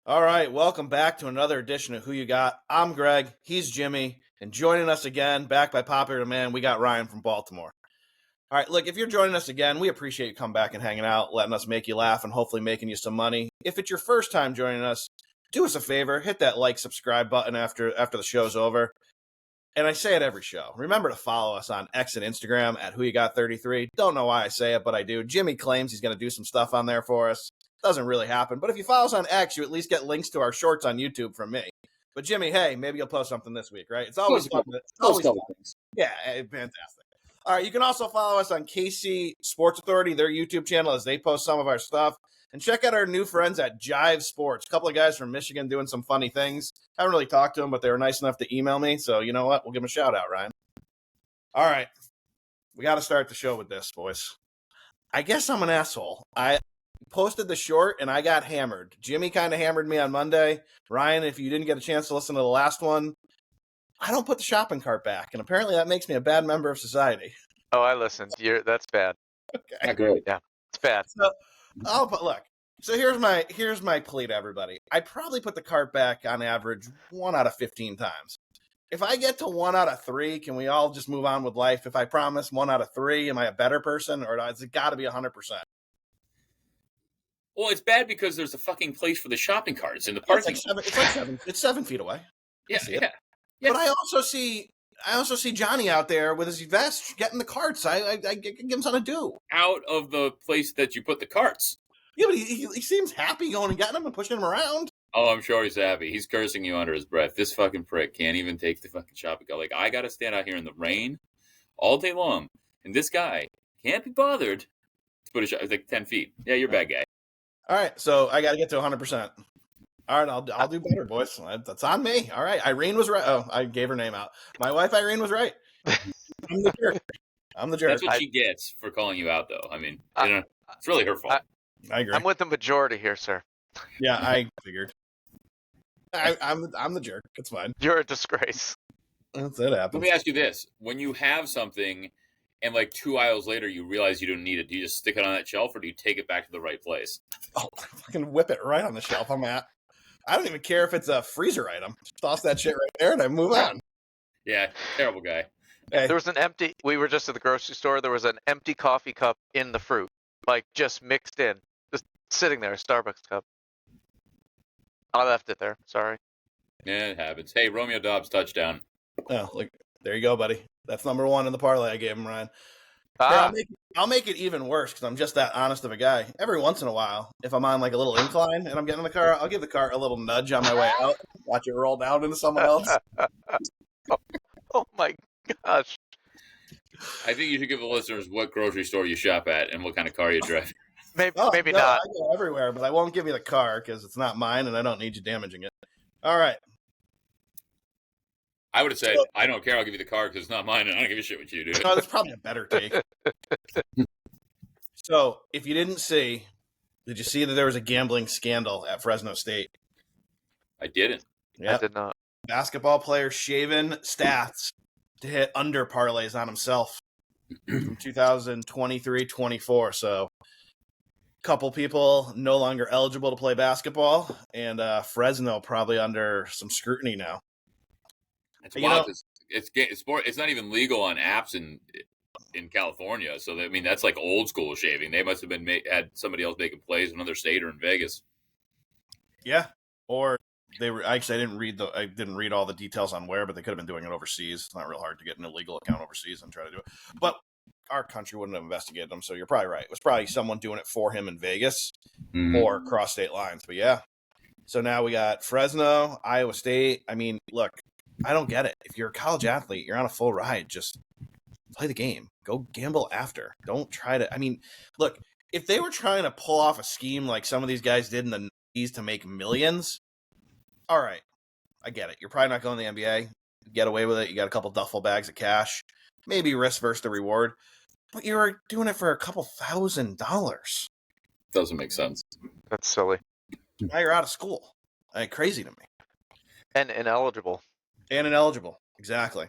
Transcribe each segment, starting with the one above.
All right, welcome back to another edition of Who You Got. I'm Greg, he's Jimmy, and joining us again, back by popular demand, we got Ryan from Baltimore. All right, look, if you're joining us again, we appreciate you coming back and hanging out, letting us make you laugh, and hopefully making you some money. If it's your first time joining us, do us a favor, hit that like, subscribe button after the show's over. And I say it every show. Remember to follow us on X and Instagram at Whoyagot33. Don't know why I say it, but I do. Jimmy claims he's going to do some stuff on there for us. Doesn't really happen. But if you follow us on X, you at least get links to our shorts on YouTube from me. But Jimmy, hey, maybe you'll post something this week, right? It's always fun. It's always fun. Yeah, fantastic. All right, you can also follow us on KC Sports Authority, their YouTube channel, as they post some of our stuff. And check out our new friends at Jive Sports. A couple of guys from Michigan doing some funny things. Haven't really talked to them, but they were nice enough to email me. So you know what? We'll give them a shout out, Ryan. All right. We got to start the show with this, boys. I guess I'm an asshole. I posted the short and I got hammered. Jimmy kind of hammered me on Monday. Ryan, if you didn't get a chance to listen to the last one, I don't put the shopping cart back. And apparently that makes me a bad member of society. Oh, I listened. That's bad. Okay. Not great. Yeah, it's bad. But look. So here's my plea to everybody. I probably put the cart back on average 1 out of 15 times. If I get to 1 out of 3, can we all just move on with life? If I promise 1 out of 3, am I a better person, or has it got to be 100%? Well, it's bad because there's a fucking place for the shopping carts in the parking lot. It's 7 feet away. Yeah. But I also see Johnny out there with his vest getting the carts. I give him something to do. Out of the place that you put the carts. Yeah, but he seems happy going and getting them and pushing them around. Oh, I'm sure he's happy. He's cursing you under his breath. This fucking prick can't even take the fucking shopping cart. Like, I got to stand out here in the rain all day long, and this guy can't be bothered to put a like 10 feet. Yeah, you're a bad guy. All right, so I got to get to 100%. All right, I'll do better, boys. That's on me. All right, Irene was right. Oh, I gave her name out. My wife Irene was right. I'm the jerk. That's what she gets for calling you out, though. I mean, it's really her fault. I agree. I'm with the majority here, sir. Yeah, I figured. I'm the jerk. It's fine. You're a disgrace. That happens. Let me ask you this: when you have something, and like 2 aisles later you realize you don't need it, do you just stick it on that shelf, or do you take it back to the right place? Oh, I fucking whip it right on the shelf I'm at. I don't even care if it's a freezer item. Just toss that shit right there and I move on. Yeah, terrible guy. Hey. There was we were just at the grocery store. There was an empty coffee cup in the fruit, like just mixed in, just sitting there, a Starbucks cup. I left it there. Sorry. Yeah, it happens. Hey, Romeo Dobbs touchdown. Oh, look, there you go, buddy. That's number 1 in the parlay I gave him, Ryan. Hey, I'll make it even worse because I'm just that honest of a guy. Every once in a while, if I'm on like a little incline and I'm getting in the car, I'll give the car a little nudge on my way out. Watch it roll down into someone else. Oh my gosh. I think you should give the listeners what grocery store you shop at and what kind of car you drive. Maybe no, not. I go everywhere, but I won't give you the car because it's not mine and I don't need you damaging it. All right. I would have said, I don't care, I'll give you the car because it's not mine and I don't give a shit what you do. No, that's probably a better take. So, if you didn't see, did you see that there was a gambling scandal at Fresno State? I didn't. Yeah. I did not. Basketball player shaving stats to hit under parlays on himself from 2023-24. So, a couple people no longer eligible to play basketball, and Fresno probably under some scrutiny now. It's wild. It's not even legal on apps in California. So, that's like old school shaving. They must have had somebody else making plays in another state or in Vegas. Yeah, or they were. Actually, I didn't read all the details on where, but they could have been doing it overseas. It's not real hard to get an illegal account overseas and try to do it. But our country wouldn't have investigated them. So you're probably right. It was probably someone doing it for him in Vegas or cross state lines. But yeah. So now we got Fresno, Iowa State. I mean, look. I don't get it. If you're a college athlete, you're on a full ride, just play the game. Go gamble after. Don't try to. I mean, look, if they were trying to pull off a scheme like some of these guys did in the 90s to make millions, all right. I get it. You're probably not going to the NBA. Get away with it. You got a couple duffel bags of cash. Maybe risk versus the reward. But you're doing it for a couple $1,000. Doesn't make sense. That's silly. Now you're out of school. Crazy to me. And ineligible. And ineligible. Exactly.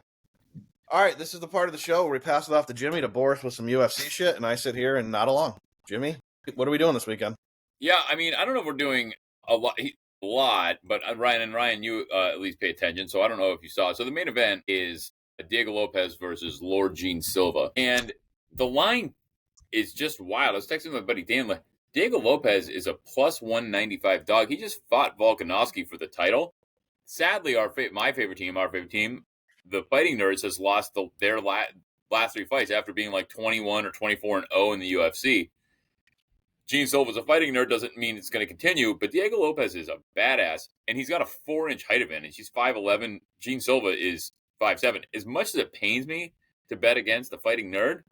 All right, this is the part of the show where we pass it off to Jimmy to bore us with some UFC shit, and I sit here and nod along. Jimmy, what are we doing this weekend? Yeah, I don't know if we're doing a lot. a lot, but Ryan, you at least pay attention, so I don't know if you saw it. So the main event is Diego Lopez versus Lord Gene Silva, and the line is just wild. I was texting my buddy Dan. Like, Diego Lopez is a plus 195 dog. He just fought Volkanovski for the title. Sadly, my favorite team, the Fighting Nerds, has lost their last 3 fights after being like 21 or 24-0 in the UFC. Gene Silva's a fighting nerd doesn't mean it's going to continue, but Diego Lopez is a badass, and he's got a 4-inch height advantage. He's 5'11". Gene Silva is 5'7". As much as it pains me to bet against the fighting nerd,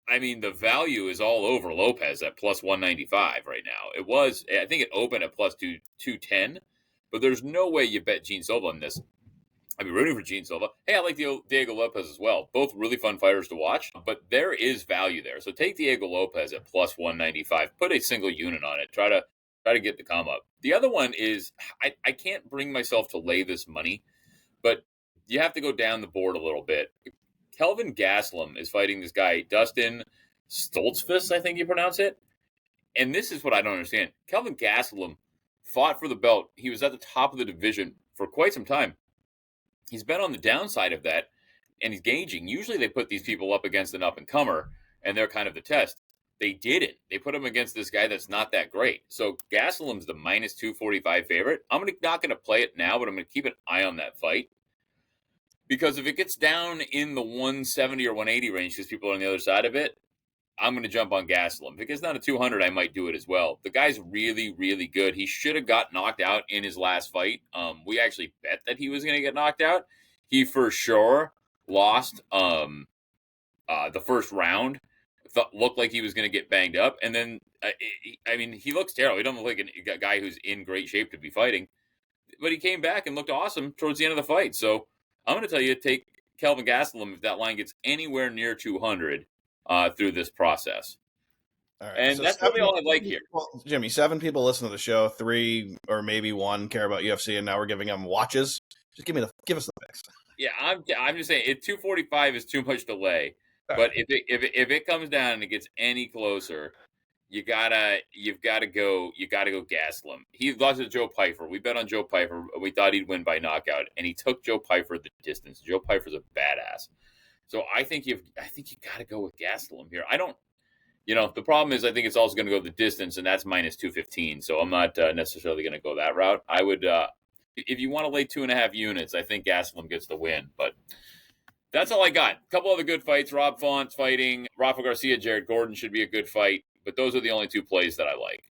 I mean, the value is all over Lopez at plus 195 right now. I think it opened at plus 210, but there's no way you bet Gene Silva on this. I'd be rooting for Gene Silva. Hey, I like Diego Lopez as well. Both really fun fighters to watch, but there is value there. So take Diego Lopez at plus 195. Put a single unit on it. Try to get the come up. The other one is I can't bring myself to lay this money, but you have to go down the board a little bit. Kelvin Gastelum is fighting this guy, Dustin Stoltzfus, I think you pronounce it. And this is what I don't understand. Kelvin Gastelum fought for the belt. He was at the top of the division for quite some time. He's been on the downside of that, and he's gauging. Usually they put these people up against an up-and-comer, and they're kind of the test. They didn't. They put him against this guy that's not that great. So Gastelum's the minus 245 favorite. I'm not going to play it now, but I'm going to keep an eye on that fight. Because if it gets down in the 170 or 180 range, because people are on the other side of it, I'm going to jump on Gastelum. If it gets down to 200, I might do it as well. The guy's really, really good. He should have got knocked out in his last fight. We actually bet that he was going to get knocked out. He for sure lost the first round. Looked like he was going to get banged up. And then, he looks terrible. He doesn't look like a guy who's in great shape to be fighting. But he came back and looked awesome towards the end of the fight. So I'm going to tell you, take Kelvin Gastelum if that line gets anywhere near 200 through this process. All right, and so that's really all I like here. Well, Jimmy, 7 people listen to the show, 3 or maybe 1 care about UFC, and now we're giving them watches. Just give us the picks. Yeah, I'm just saying, 245 is too much delay. All but right. if it comes down and it gets any closer, you've got to go Gastelum. He lost to Joe Pyfer. We bet on Joe Pyfer. We thought he'd win by knockout, and he took Joe Pyfer the distance. Joe Pyfer's a badass. So I think you got to go with Gastelum here. I don't, the problem is I think it's also going to go the distance, and that's minus 215. So I'm not necessarily going to go that route. I would, if you want to lay 2.5 units, I think Gastelum gets the win. But that's all I got. A couple other good fights. Rob Font's fighting. Rafa Garcia, Jared Gordon should be a good fight. But those are the only 2 plays that I like.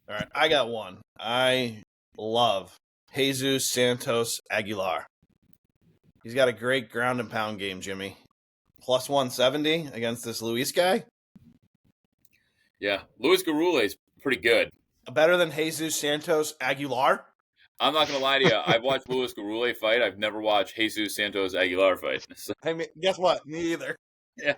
All right, I got one. I love Jesus Santos Aguilar. He's got a great ground and pound game, Jimmy. Plus 170 against this Luis guy. Yeah, Luis Garule is pretty good. Better than Jesus Santos Aguilar? I'm not going to lie to you. I've watched Luis Garule fight. I've never watched Jesus Santos Aguilar fight. So. I mean, guess what? Me either. Yeah.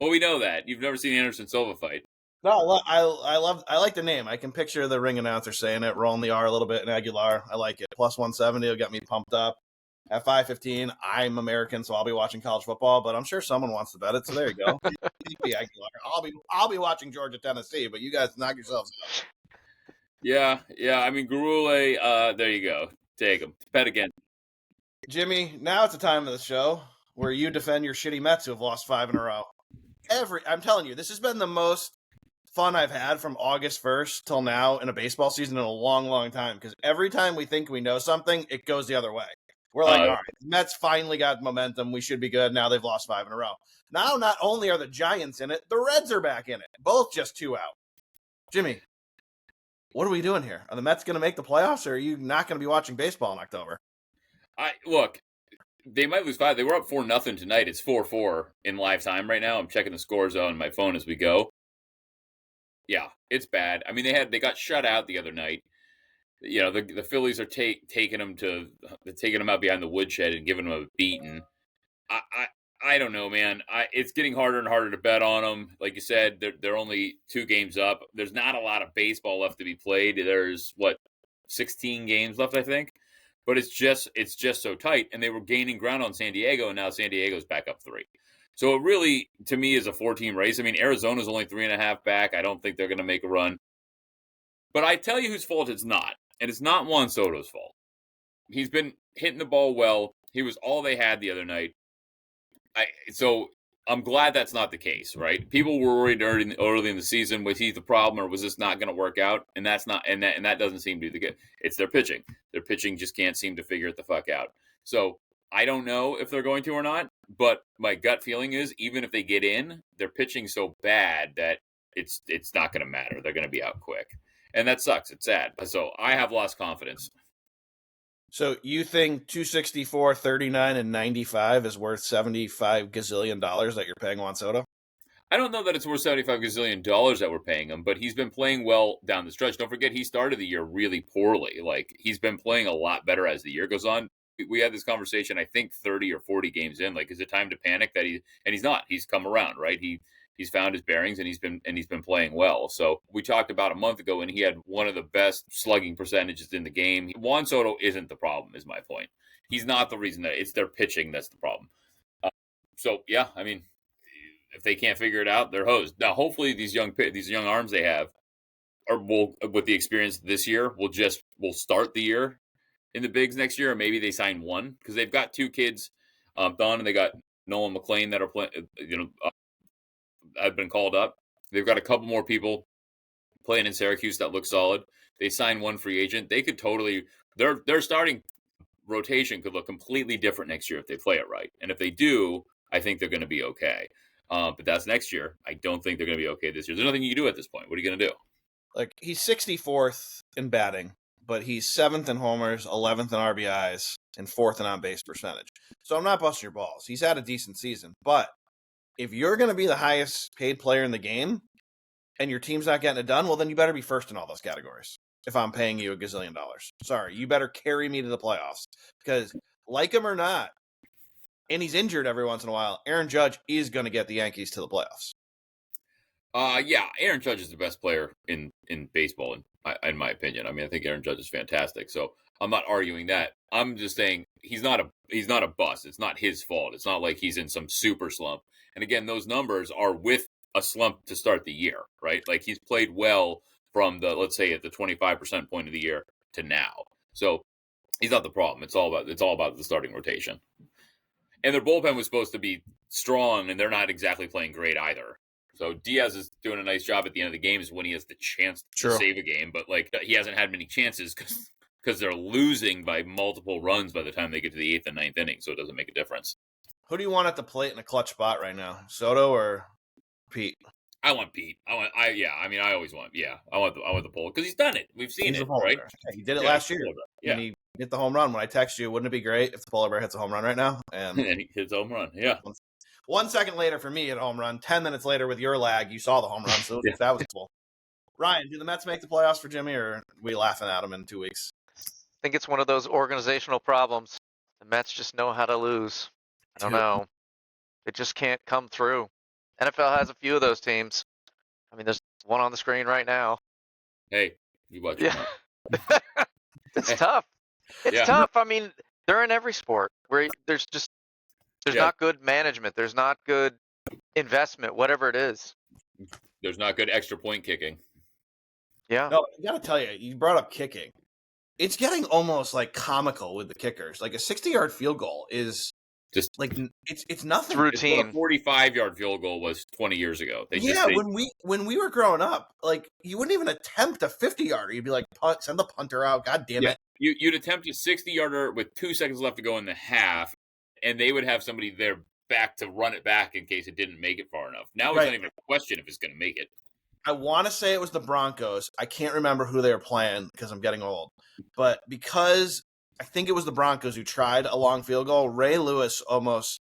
Well, we know that. You've never seen Anderson Silva fight. No, I like the name. I can picture the ring announcer saying it, rolling the R a little bit in Aguilar. I like it. Plus 170 will get me pumped up. At 5:15, I'm American, so I'll be watching college football, but I'm sure someone wants to bet it, so there you go. I'll be watching Georgia, Tennessee, but you guys knock yourselves out. Yeah. I mean, Garule, there you go. Take him. Bet again. Jimmy, now it's the time of the show where you defend your shitty Mets who have lost 5 in a row. I'm telling you, this has been the most fun I've had from August 1st till now in a baseball season in a long, long time, because every time we think we know something, it goes the other way. We're like, all right, the Mets finally got momentum. We should be good. Now they've lost 5 in a row. Now, not only are the Giants in it, the Reds are back in it. Both just 2 out. Jimmy, what are we doing here? Are the Mets going to make the playoffs, or are you not going to be watching baseball in October? Look, they might lose 5. They were up 4-0 tonight. It's 4-4 in live time right now. I'm checking the score zone on my phone as we go. Yeah, it's bad. I mean, they got shut out the other night. The Phillies are taking them out behind the woodshed and giving them a beating. I don't know, man. It's getting harder and harder to bet on them. Like you said, they're only 2 games up. There's not a lot of baseball left to be played. There's 16 games left, I think. But it's just so tight, and they were gaining ground on San Diego, and now San Diego's back up 3. So it really, to me, is a 4-team race. I mean, Arizona's only 3.5 back. I don't think they're going to make a run. But I tell you whose fault it's not. And it's not Juan Soto's fault. He's been hitting the ball well. He was all they had the other night. So I'm glad that's not the case, right? People were worried early in the season, was he the problem or was this not going to work out? And that's not, and that doesn't seem to be the case. It's their pitching. Their pitching just can't seem to figure it the fuck out. So I don't know if they're going to or not, but my gut feeling is even if they get in, their pitching so bad that it's not going to matter. They're going to be out quick. And that sucks. It's sad. So I have lost confidence. So you think 264, 39, and 95 is worth $75 gazillion that you're paying Juan Soto? I don't know that it's worth $75 gazillion that we're paying him, but he's been playing well down the stretch. Don't forget, he started the year really poorly. Like, he's been playing a lot better as the year goes on. We had this conversation, I think, 30 or 40 games in. Like, is it time to panic that he's not. He's come around, right? He's found his bearings and he's been playing well. So we talked about a month ago and he had one of the best slugging percentages in the game. Juan Soto isn't the problem, is my point. He's not the reason it's their pitching that's the problem. So yeah, I mean, if they can't figure it out, they're hosed. Now, hopefully these young arms they have will, with the experience this year, will start the year in the bigs next year, or maybe they sign one because they've got two kids, Don, and they got Nolan McLean that are playing, have been called up. They've got a couple more people playing in Syracuse that look solid. They signed one free agent. They could totally their starting rotation could look completely different next year if they play it right. And if they do, I think they're going to be okay. But that's next year. I don't think they're going to be okay this year. There's nothing you can do at this point. What are you going to do? Like, he's 64th in batting, but he's 7th in homers, 11th in RBIs, and 4th in on-base percentage. So I'm not busting your balls. He's had a decent season, but if you're going to be the highest paid player in the game and your team's not getting it done, well, then you better be first in all those categories. If I'm paying you $1 gazillion, sorry, you better carry me to the playoffs because, like him or not, and he's injured every once in a while, Aaron Judge is going to get the Yankees to the playoffs. Yeah, Aaron Judge is the best player in baseball, in my opinion. I mean, I think Aaron Judge is fantastic. So I'm not arguing that. I'm just saying he's not a bust. It's not his fault. It's not like he's in some super slump. And again, those numbers are with a slump to start the year, right? Like, he's played well from let's say at the 25% point of the year to now. So he's not the problem. It's all about the starting rotation. And their bullpen was supposed to be strong, and they're not exactly playing great either. So Diaz is doing a nice job at the end of the games when he has the chance to save a game, but like, he hasn't had many chances because they're losing by multiple runs by the time they get to the 8th and 9th inning, so it doesn't make a difference. Who do you want at the plate in a clutch spot right now, Soto or Pete? I want Pete. I want the pull because he's done it. We've seen it, right? Yeah, he did it last year. Yeah, and he hit the home run. When I text you, wouldn't it be great if the polar bear hits a home run right now? And he hits a home run. Yeah. 1 second later for me, hit a home run. 10 minutes later with your lag, you saw the home run. So that was cool. Ryan, do the Mets make the playoffs for Jimmy, or are we laughing at him in 2 weeks? I think it's one of those organizational problems. The Mets just know how to lose. I don't know. It just can't come through. NFL has a few of those teams. I mean, there's one on the screen right now. Hey, you watch it. Yeah. It's tough. It's tough. I mean, they're in every sport where there's not good management. There's not good investment, whatever it is. There's not good extra point kicking. Yeah. No, I got to tell you, you brought up kicking. It's getting almost like comical with the kickers. Like, a 60-yard field goal is just like it's nothing. It's routine. A 45-yard field goal was 20 years ago. When we were growing up, like, you wouldn't even attempt a 50-yarder. You'd be like, send the punter out. God damn it. You'd attempt a 60-yarder with 2 seconds left to go in the half, and they would have somebody there back to run it back in case it didn't make it far enough. Now it's not even a question if it's going to make it. I want to say it was the Broncos. I can't remember who they were playing because I'm getting old. But because I think it was the Broncos who tried a long field goal, Ray Lewis almost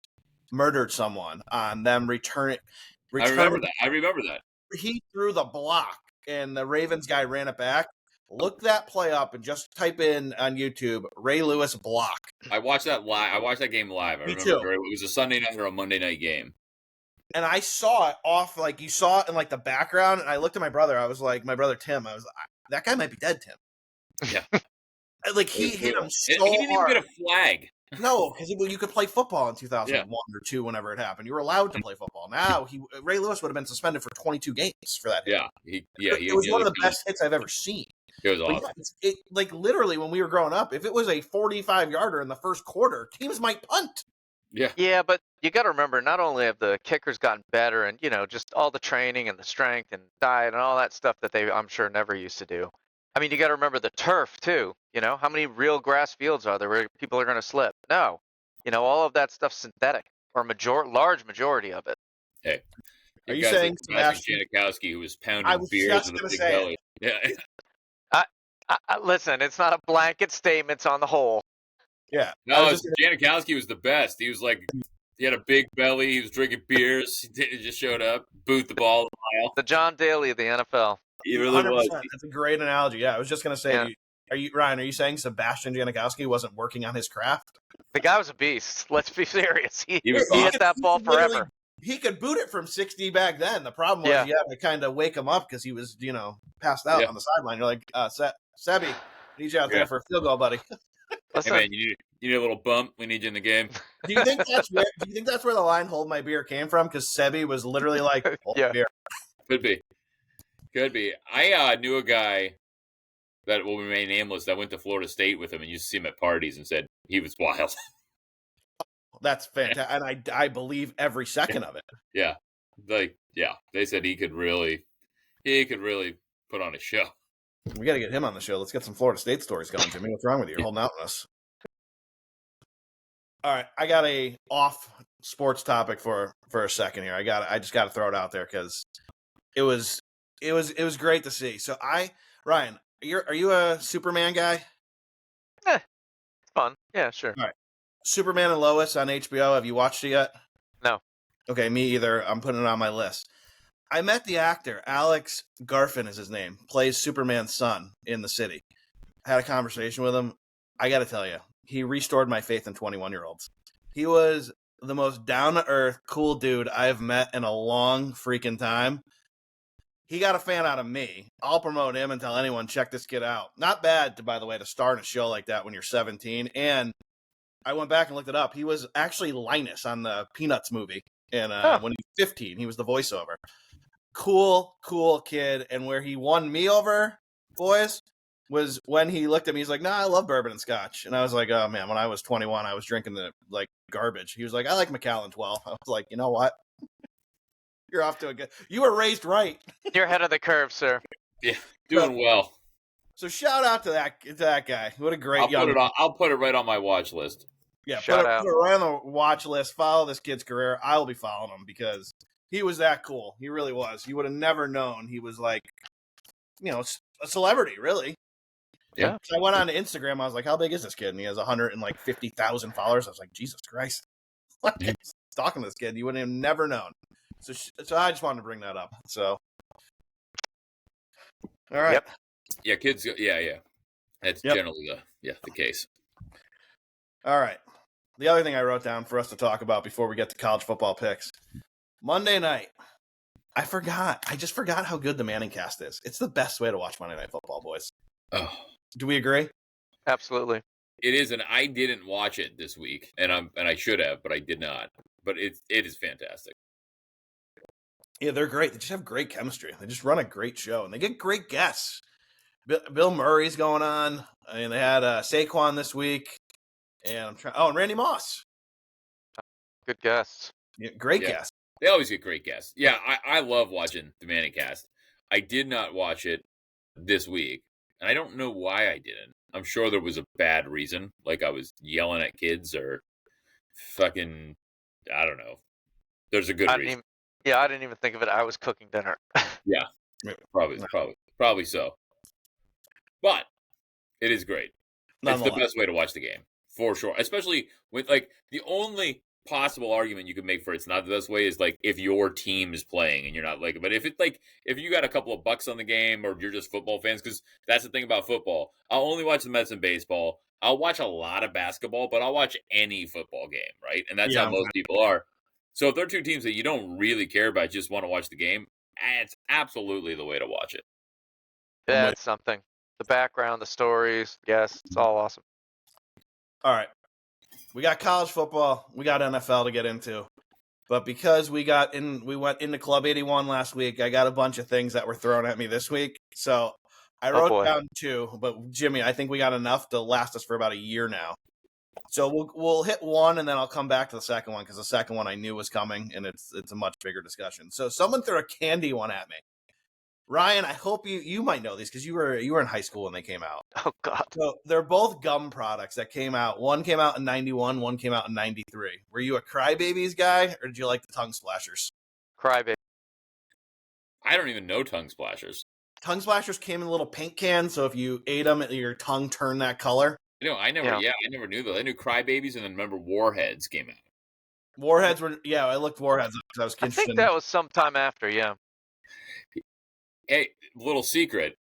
murdered someone on them returning. I remember that. He threw the block, and the Ravens guy ran it back. Look that play up and just type in on YouTube, Ray Lewis block. I watched that live. I watched that game live. I remember. It was a Sunday night or a Monday night game. And I saw it off, like, you saw it in, like, the background, and I looked at my brother. I was like, my brother Tim, I was like, that guy might be dead, Tim. Yeah. Like, he hit him so hard. He didn't even get a flag. No, because you could play football in 2001 or 2 whenever it happened. You were allowed to play football. Now, Ray Lewis would have been suspended for 22 games for that hit. Yeah, It was one of the best hits I've ever seen. It was But awesome. yeah, like literally when we were growing up, if it was a 45-yarder in the first quarter, teams might punt. Yeah, but you got to remember, not only have the kickers gotten better and, just all the training and the strength and diet and all that stuff that they, I'm sure, never used to do. I mean, you got to remember the turf, too. How many real grass fields are there where people are going to slip? No. All of that stuff's synthetic, or large majority of it. Hey, Are you guys saying like Sebastian Janikowski, who was pounding beers with a big belly? Yeah. Listen, it's not a blanket statement. It's on the whole. Yeah. No, Janikowski was the best. He was like, he had a big belly. He was drinking beers. He just showed up, boot the ball a mile. The John Daly of the NFL. He really 100%. was. That's a great analogy. Yeah, I was just going to say, Ryan, are you saying Sebastian Janikowski wasn't working on his craft? The guy was a beast. Let's be serious. He was hit that ball forever. He could boot it from 60 back then. The problem was you had to kind of wake him up because he was, passed out on the sideline. You're like, Sebi, I need you out there for a field goal, buddy. Listen, hey man, you need a little bump. We need you in the game. Do you think that's where the line "Hold my beer" came from? Because Sebi was literally like, "Hold my beer." Could be. I knew a guy that will remain nameless that went to Florida State with him and used to see him at parties and said he was wild. That's fantastic, and I believe every second of it. Yeah, they said he could really put on a show. We got to get him on the show. Let's get some Florida State stories going, Jimmy. What's wrong with you? You're holding out on us. All right, I got a off sports topic for a second here. I just got to throw it out there because it was great to see. So Ryan, are you a Superman guy? It's fun. Yeah, sure. All right, Superman and Lois on HBO. Have you watched it yet? No. Okay, me either. I'm putting it on my list. I met the actor, Alex Garfin is his name, plays Superman's son in The City. I had a conversation with him. I got to tell you, he restored my faith in 21-year-olds. He was the most down-to-earth, cool dude I've met in a long freaking time. He got a fan out of me. I'll promote him and tell anyone, check this kid out. Not bad, by the way, to star in a show like that when you're 17. And I went back and looked it up. He was actually Linus on the Peanuts movie. And when he was 15, he was the voiceover. Cool kid. And where he won me over, boys, was when he looked at me. He's like, "Nah, I love bourbon and scotch." And I was like, "Oh man, when I was 21, I was drinking the garbage." He was like, "I like Macallan 12." I was like, "You know what? You're off to a good. You were raised right. You're ahead of the curve, sir." Yeah, doing well. So shout out to that guy. What a great I'll put it right on my watch list. Yeah, put it right on the watch list. Follow this kid's career. I will be following him because he was that cool. He really was. You would have never known he was like, a celebrity, really. Yeah. So I went on to Instagram. I was like, "How big is this kid?" And he has 150,000 followers. I was like, "Jesus Christ!" Talking to this kid, you would have never known. So I just wanted to bring that up. So, all right. Yep. Yeah, kids. Yeah. That's generally the case. All right. The other thing I wrote down for us to talk about before we get to college football picks. Monday night. I just forgot how good the Manning cast is. It's the best way to watch Monday Night Football, boys. Oh. Do we agree? Absolutely. It is, and I didn't watch it this week, and I should have, but I did not. But it is fantastic. Yeah, they're great. They just have great chemistry. They just run a great show, and they get great guests. Bill Murray's going on. I mean, they had Saquon this week, and and Randy Moss. Good guests. Yeah, great guests. They always get great guests. Yeah, I love watching the Manning cast. I did not watch it this week, and I don't know why I didn't. I'm sure there was a bad reason, like I was yelling at kids or fucking, I don't know. There's a good reason. I didn't even think of it. I was cooking dinner. Yeah, probably so. But it is great. It's the best way to watch the game, for sure. Especially with, the only possible argument you could make for it's not the best way is, if your team is playing and you're not but if it's, if you got a couple of bucks on the game or you're just football fans, because that's the thing about football. I'll only watch the Mets and baseball. I'll watch a lot of basketball, but I'll watch any football game, right? And that's how most people are. So if there are two teams that you don't really care about, just want to watch the game, it's absolutely the way to watch it. Yeah, it's something. The background, the stories, yes, it's all awesome. All right. We got college football. We got NFL to get into. But because we went into Club 81 last week, I got a bunch of things that were thrown at me this week. So I wrote down 2, but Jimmy, I think we got enough to last us for about a year now. So we'll hit 1, and then I'll come back to the second one because the second one I knew was coming, and it's a much bigger discussion. So someone threw a candy one at me. Ryan, I hope you might know these because you were in high school when they came out. Oh God! So they're both gum products that came out. One came out in 91, one came out in 93. Were you a Crybabies guy, or did you like the tongue splashers? Crybaby. I don't even know tongue splashers. Tongue splashers came in little pink cans, so if you ate them, your tongue turned that color. I never knew those. I knew Crybabies, and then remember Warheads came out. Warheads were, I looked Warheads up because I was interested. I think that was sometime after, yeah. Hey, little secret.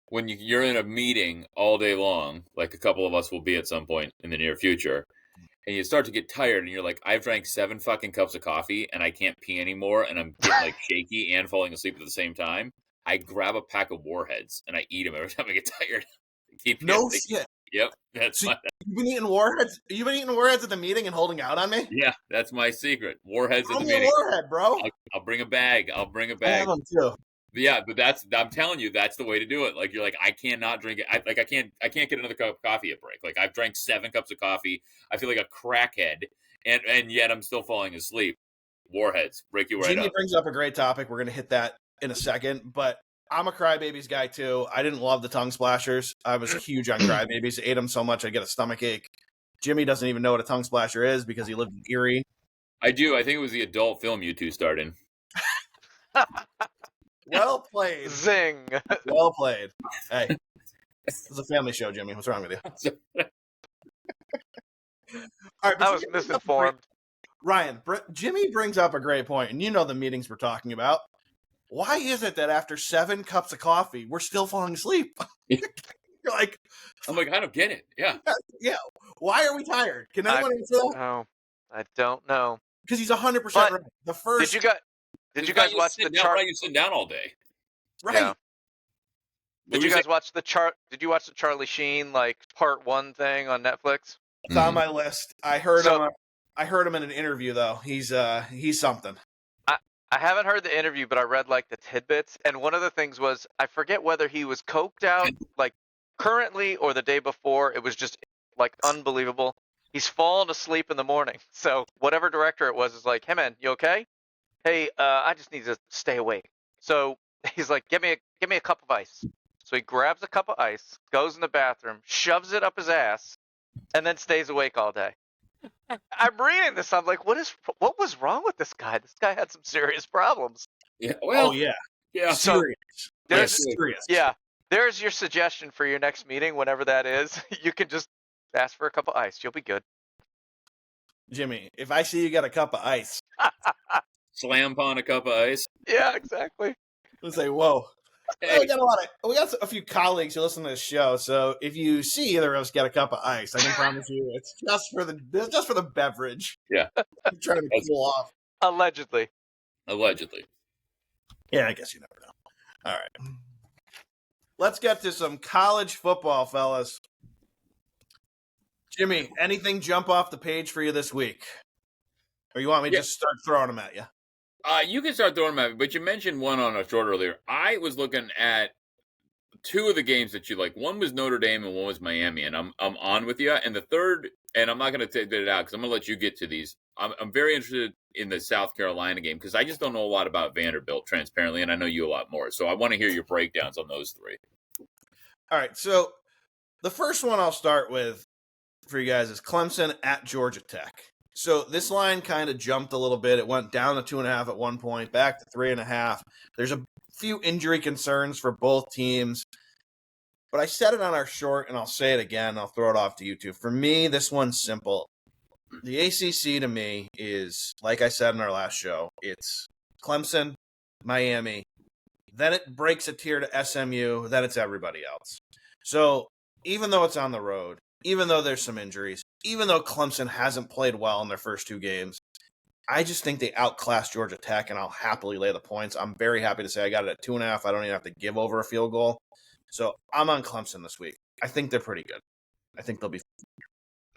When you're in a meeting all day long, like a couple of us will be at some point in the near future, and you start to get tired, and you're like, I've drank 7 fucking cups of coffee, and I can't pee anymore, and I'm getting like shaky and falling asleep at the same time, I grab a pack of Warheads, and I eat them every time I get tired. No shit. Yep, that's so you've been eating Warheads? You've been eating Warheads at the meeting and holding out on me? Yeah, that's my secret. Warheads at the meeting. Warhead, bro. I'll bring a bag. I have them too. Yeah, but I'm telling you, that's the way to do it. Like, you're like, I cannot drink it. I can't get another cup of coffee at break. Like, I've drank 7 cups of coffee. I feel like a crackhead, and yet I'm still falling asleep. Warheads break you right up. Jimmy brings up a great topic. We're gonna hit that in a second, but I'm a Crybabies guy too. I didn't love the tongue splashers. I was huge on Crybabies. Ate them so much I get a stomach ache. Jimmy doesn't even know what a tongue splasher is because he lived in Erie. I do. I think it was the adult film you two starred in. Well played. Zing. Well played. Hey, this is a family show, Jimmy. What's wrong with you? All right, I was misinformed. Ryan, Jimmy brings up a great point, and you know the meetings we're talking about. Why is it that after 7 cups of coffee, we're still falling asleep? You're like, I'm like, I don't get it. Yeah. Yeah. Why are we tired? Can anyone answer that? No, I don't know. Because he's 100% right. The first. Did you guys watch the chart? Why you sit down all day? Right. Yeah. Did you guys watch the chart? Did you watch the Charlie Sheen part 1 thing on Netflix? It's on my list. I heard him. I heard him in an interview though. He's something. I haven't heard the interview, but I read the tidbits, and one of the things was I forget whether he was coked out currently or the day before. It was just unbelievable. He's fallen asleep in the morning. So whatever director it was is like, hey man, you okay? Hey, I just need to stay awake. So he's like, give me a cup of ice. So he grabs a cup of ice, goes in the bathroom, shoves it up his ass, and then stays awake all day. I'm reading this. I'm like, what was wrong with this guy? This guy had some serious problems. Yeah. Well, yeah. Serious. Serious. Yeah. There's your suggestion for your next meeting, whenever that is. You can just ask for a cup of ice. You'll be good. Jimmy, if I see you got a cup of ice, slam upon a cup of ice. Yeah, exactly. I'll say, whoa. Hey. We got a few colleagues who listen to this show, so if you see either of us get a cup of ice, I can promise you it's just for the beverage. Yeah. I'm trying to cool off. Allegedly. Yeah, I guess you never know. All right. Let's get to some college football, fellas. Jimmy, anything jump off the page for you this week? Or you want me to just start throwing them at you? You can start throwing them at me, but you mentioned one on a short earlier. I was looking at 2 of the games that you like. One was Notre Dame and one was Miami, and I'm on with you. And the third, and I'm not going to take it out because I'm going to let you get to these. I'm very interested in the South Carolina game because I just don't know a lot about Vanderbilt, transparently, and I know you a lot more. So I want to hear your breakdowns on those 3. All right, so the first one I'll start with for you guys is Clemson at Georgia Tech. So this line kind of jumped a little bit. It went down to 2.5 at one point, back to 3.5. There's a few injury concerns for both teams. But I said it on our short, and I'll say it again. I'll throw it off to you two. For me, this one's simple. The ACC to me is, like I said in our last show, it's Clemson, Miami. Then it breaks a tier to SMU. Then it's everybody else. So even though it's on the road, even though there's some injuries, even though Clemson hasn't played well in their first 2 games, I just think they outclassed Georgia Tech, and I'll happily lay the points. I'm very happy to say I got it at 2.5. I don't even have to give over a field goal. So I'm on Clemson this week. I think they're pretty good. I think they'll be.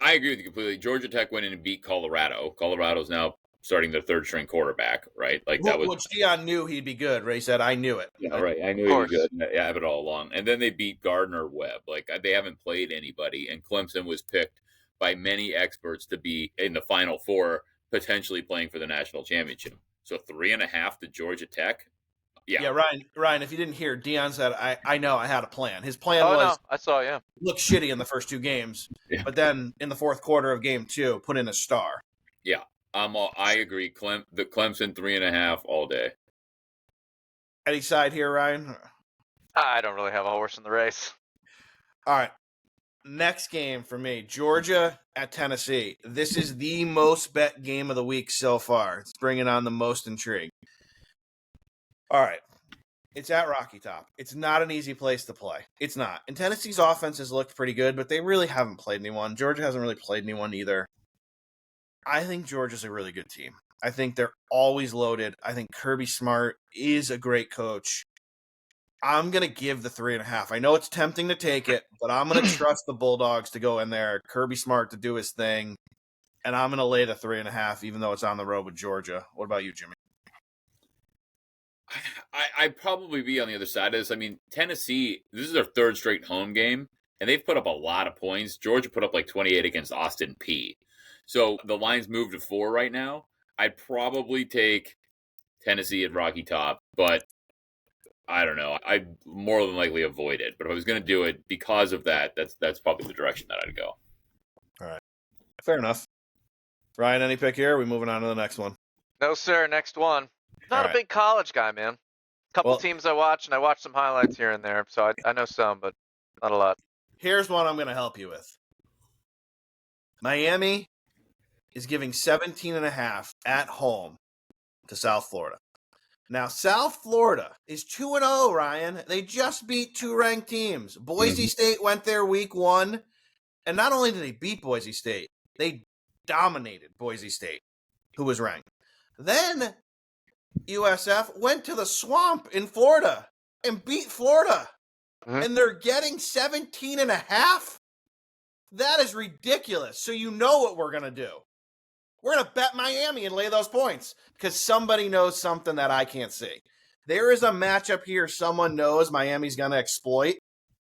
I agree with you completely. Georgia Tech went in and beat Colorado. Colorado's now starting their third string quarterback, right? Like that was Which Dion knew he'd be good. Ray said, "I knew it." yeah, right. I knew Of he was course. good. I have it all along. And then they beat Gardner Webb. Like they haven't played anybody, and Clemson was picked by many experts to be in the Final Four, potentially playing for the national championship. So 3.5 to Georgia Tech. Yeah, Yeah, Ryan. If you didn't hear, Dion said, "I know. I had a plan. His plan Oh was no, I saw. Yeah. look shitty in the first two games, Yeah. but then in the fourth quarter of game 2, put in a star." yeah. I agree. The Clemson 3.5 all day. Any side here, Ryan? I don't really have a horse in the race. All right. Next game for me, Georgia at Tennessee. This is the most bet game of the week so far. It's bringing on the most intrigue. All right. It's at Rocky Top. It's not an easy place to play. It's not. And Tennessee's offense has looked pretty good, but they really haven't played anyone. Georgia hasn't really played anyone either. I think Georgia's a really good team. I think they're always loaded. I think Kirby Smart is a great coach. I'm going to give the 3.5. I know it's tempting to take it, but I'm going to trust the Bulldogs to go in there, Kirby Smart to do his thing, and I'm going to lay the 3.5, even though it's on the road with Georgia. What about you, Jimmy? I'd probably be on the other side of this. I mean, Tennessee, this is their third straight home game, and they've put up a lot of points. Georgia put up like 28 against Austin Peay. So the line's moved to 4 right now. I'd probably take Tennessee at Rocky Top, but I don't know. I'd more than likely avoid it. But if I was going to do it because of that, that's probably the direction that I'd go. All right. Fair enough. Ryan, any pick here? Are we moving on to the next one? No, sir. Next one. Not All a right. big college guy, man. Couple Well- teams I watch, and I watch some highlights here and there, so I know some, but not a lot. Here's one I'm going to help you with. Miami is giving 17.5 at home to South Florida. Now, South Florida is 2-0, Ryan. They just beat 2 ranked teams. Boise State went there week 1, and not only did they beat Boise State, they dominated Boise State, who was ranked. Then USF went to the swamp in Florida and beat Florida. And they're getting 17.5? That is ridiculous. So you know what we're going to do. We're going to bet Miami and lay those points because somebody knows something that I can't see. There is a matchup here someone knows Miami's going to exploit,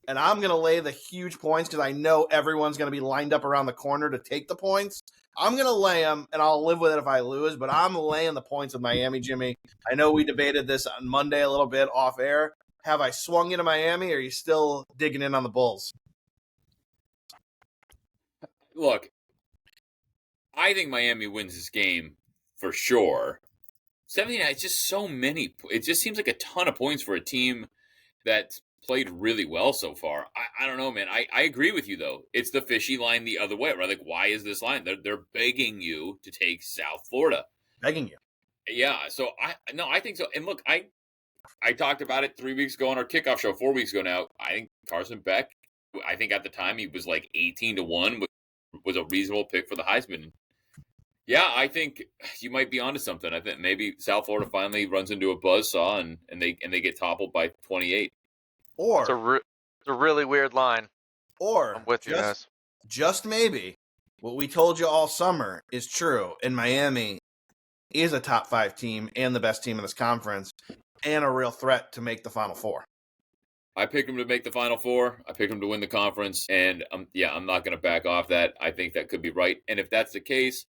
and I'm going to lay the huge points because I know everyone's going to be lined up around the corner to take the points. I'm going to lay them, and I'll live with it if I lose, but I'm laying the points with Miami, Jimmy. I know we debated this on Monday a little bit off air. Have I swung you to Miami, or are you still digging in on the Bulls? Look, I think Miami wins this game for sure. 79, it's just so many. It just seems like a ton of points for a team that's played really well so far. I don't know, man. I agree with you, though. It's the fishy line the other way, right? Like, why is this line? They're begging you to take South Florida. Begging you. Yeah, so I think so. And look, I talked about it 3 weeks ago on our kickoff show, 4 weeks ago now. I think Carson Beck, I think at the time he was like 18-1, was a reasonable pick for the Heisman. Yeah, I think you might be onto something. I think maybe South Florida finally runs into a buzzsaw and they get toppled by 28. Or It's a really weird line. Or I'm with you guys. Just maybe what we told you all summer is true, and Miami is a top 5 team and the best team in this conference and a real threat to make the Final Four. I picked them to make the Final Four. I picked them to win the conference, and I'm not going to back off that. I think that could be right. And if that's the case,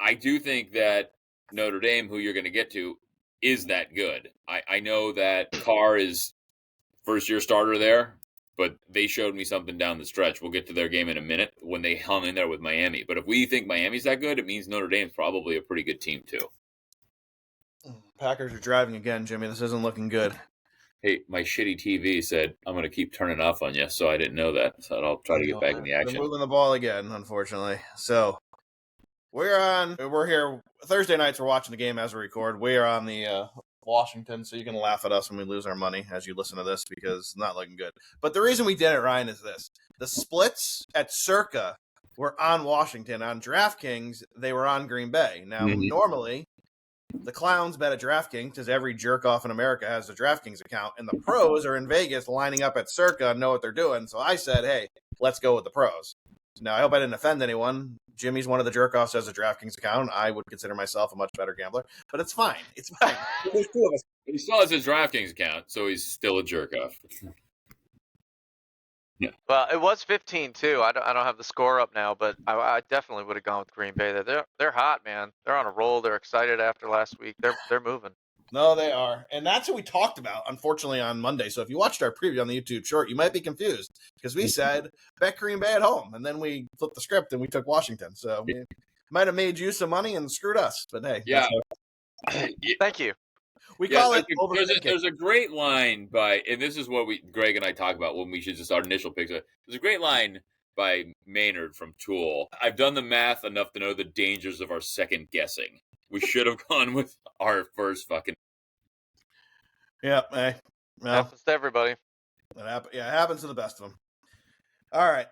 I do think that Notre Dame, who you're going to get to, is that good. I know that Carr is first-year starter there, but they showed me something down the stretch. We'll get to their game in a minute when they hung in there with Miami. But if we think Miami's that good, it means Notre Dame's probably a pretty good team too. Packers are driving again, Jimmy. This isn't looking good. Hey, my shitty TV said I'm going to keep turning off on you, so I didn't know that. So I'll try to get back in the action. They're moving the ball again, unfortunately. So we're here Thursday nights. We're watching the game as we record. We are on the Washington, so you can laugh at us when we lose our money as you listen to this because it's not looking good. But the reason we did it, Ryan, is this. The splits at Circa were on Washington. On DraftKings, they were on Green Bay. Now, normally, the clowns bet at DraftKings because every jerk-off in America has a DraftKings account, and the pros are in Vegas lining up at Circa and know what they're doing. So I said, hey, let's go with the pros. Now, I hope I didn't offend anyone. Jimmy's one of the jerk-offs as a DraftKings account. I would consider myself a much better gambler, but it's fine. It's fine. There's two of us. He still has his DraftKings account, so he's still a jerk off. Well, it was 15 too. I don't have the score up now, but I definitely would have gone with Green Bay. They're hot, man. They're on a roll. They're excited after last week. They're moving. No, they are. And that's what we talked about, unfortunately, on Monday. So if you watched our preview on the YouTube short, you might be confused because we said bet Green Bay at home. And then we flipped the script and we took Washington. So we might have made you some money and screwed us. But hey. Yeah. Thank you. We call it there's a great line by, and this is what Greg and I talk about when we should just our initial picks. There's a great line by Maynard from Tool. I've done the math enough to know the dangers of our second guessing. We should have gone with our first fucking. Yeah, hey, well, happens to everybody. It happens to the best of them. All right,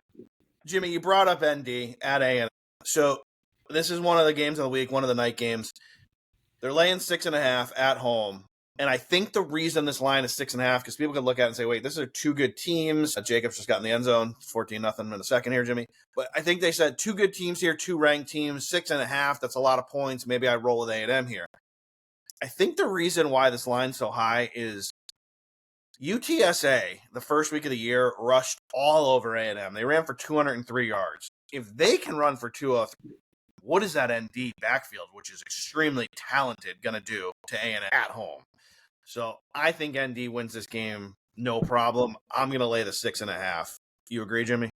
Jimmy, you brought up ND at A&M. So this is one of the games of the week, one of the night games. They're laying 6.5 at home. And I think the reason this line is 6.5, because people can look at it and say, wait, these are two good teams. Jacobs just got in the end zone, 14-0 in a second here, Jimmy. But I think they said two good teams here, two ranked teams, 6.5. That's a lot of points. Maybe I roll with A&M here. I think the reason why this line's so high is UTSA, the first week of the year, rushed all over A&M. They ran for 203 yards. If they can run for 203, what is that ND backfield, which is extremely talented, going to do to A&M at home? So I think ND wins this game, no problem. I'm going to lay the 6.5. You agree, Jimmy?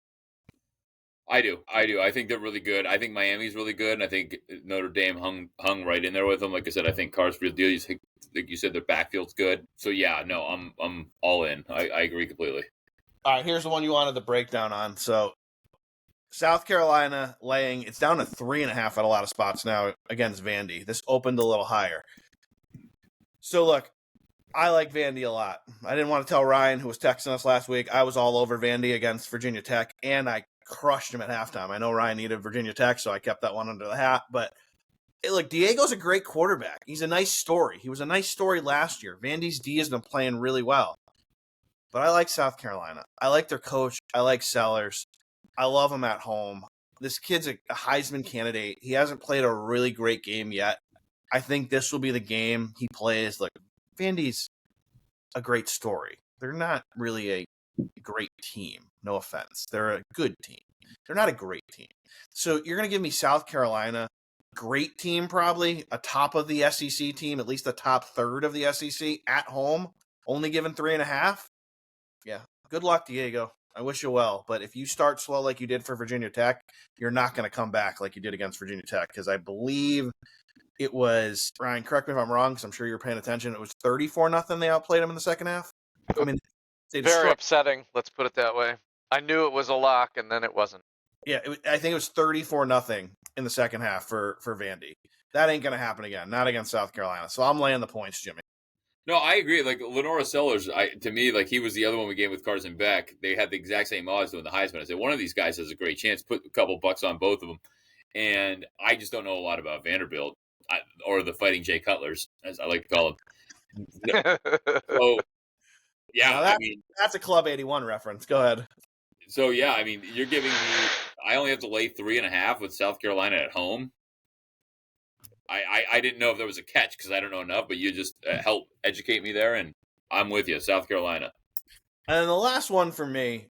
I do. I think they're really good. I think Miami's really good, and I think Notre Dame hung right in there with them. Like I said, I think Carr's real deal. Like you said, their backfield's good. So yeah, no, I'm all in. I agree completely. All right, here's the one you wanted the breakdown on. So South Carolina laying, it's down to 3.5 at a lot of spots now against Vandy. This opened a little higher. So look, I like Vandy a lot. I didn't want to tell Ryan, who was texting us last week, I was all over Vandy against Virginia Tech, and I crushed him at halftime. I know Ryan needed Virginia Tech, so I kept that one under the hat. But look, Diego's a great quarterback. He's a nice story. He was a nice story last year. Vandy's D has been playing really well. But I like South Carolina. I like their coach. I like Sellers. I love him at home. This kid's a Heisman candidate. He hasn't played a really great game yet. I think this will be the game he plays. Look, Vandy's a great story. They're not really a great team. No offense. They're a good team. They're not a great team. So you're going to give me South Carolina, great team probably, a top of the SEC team, at least the top third of the SEC at home, only given 3.5? Yeah. Good luck, Diego. I wish you well. But if you start slow like you did for Virginia Tech, you're not going to come back like you did against Virginia Tech, because I believe it was, Ryan, correct me if I'm wrong, because I'm sure you're paying attention, it was 34-0 they outplayed them in the second half. I mean, very upsetting. Let's put it that way. I knew it was a lock, and then it wasn't. Yeah, I think it was 34-0 in the second half for Vandy. That ain't going to happen again, not against South Carolina. So I'm laying the points, Jimmy. No, I agree. Like Lenora Sellers, to me, like he was the other one we gave with Carson Beck. They had the exact same odds doing the Heisman. I said one of these guys has a great chance. Put a couple bucks on both of them, and I just don't know a lot about Vanderbilt or the Fighting Jay Cutlers, as I like to call them. So yeah, that's a Club 81 reference. Go ahead. So yeah, I mean, you're giving me. I only have to lay 3.5 with South Carolina at home. I didn't know if there was a catch because I don't know enough, but you just help educate me there, and I'm with you, South Carolina. And then the last one for me,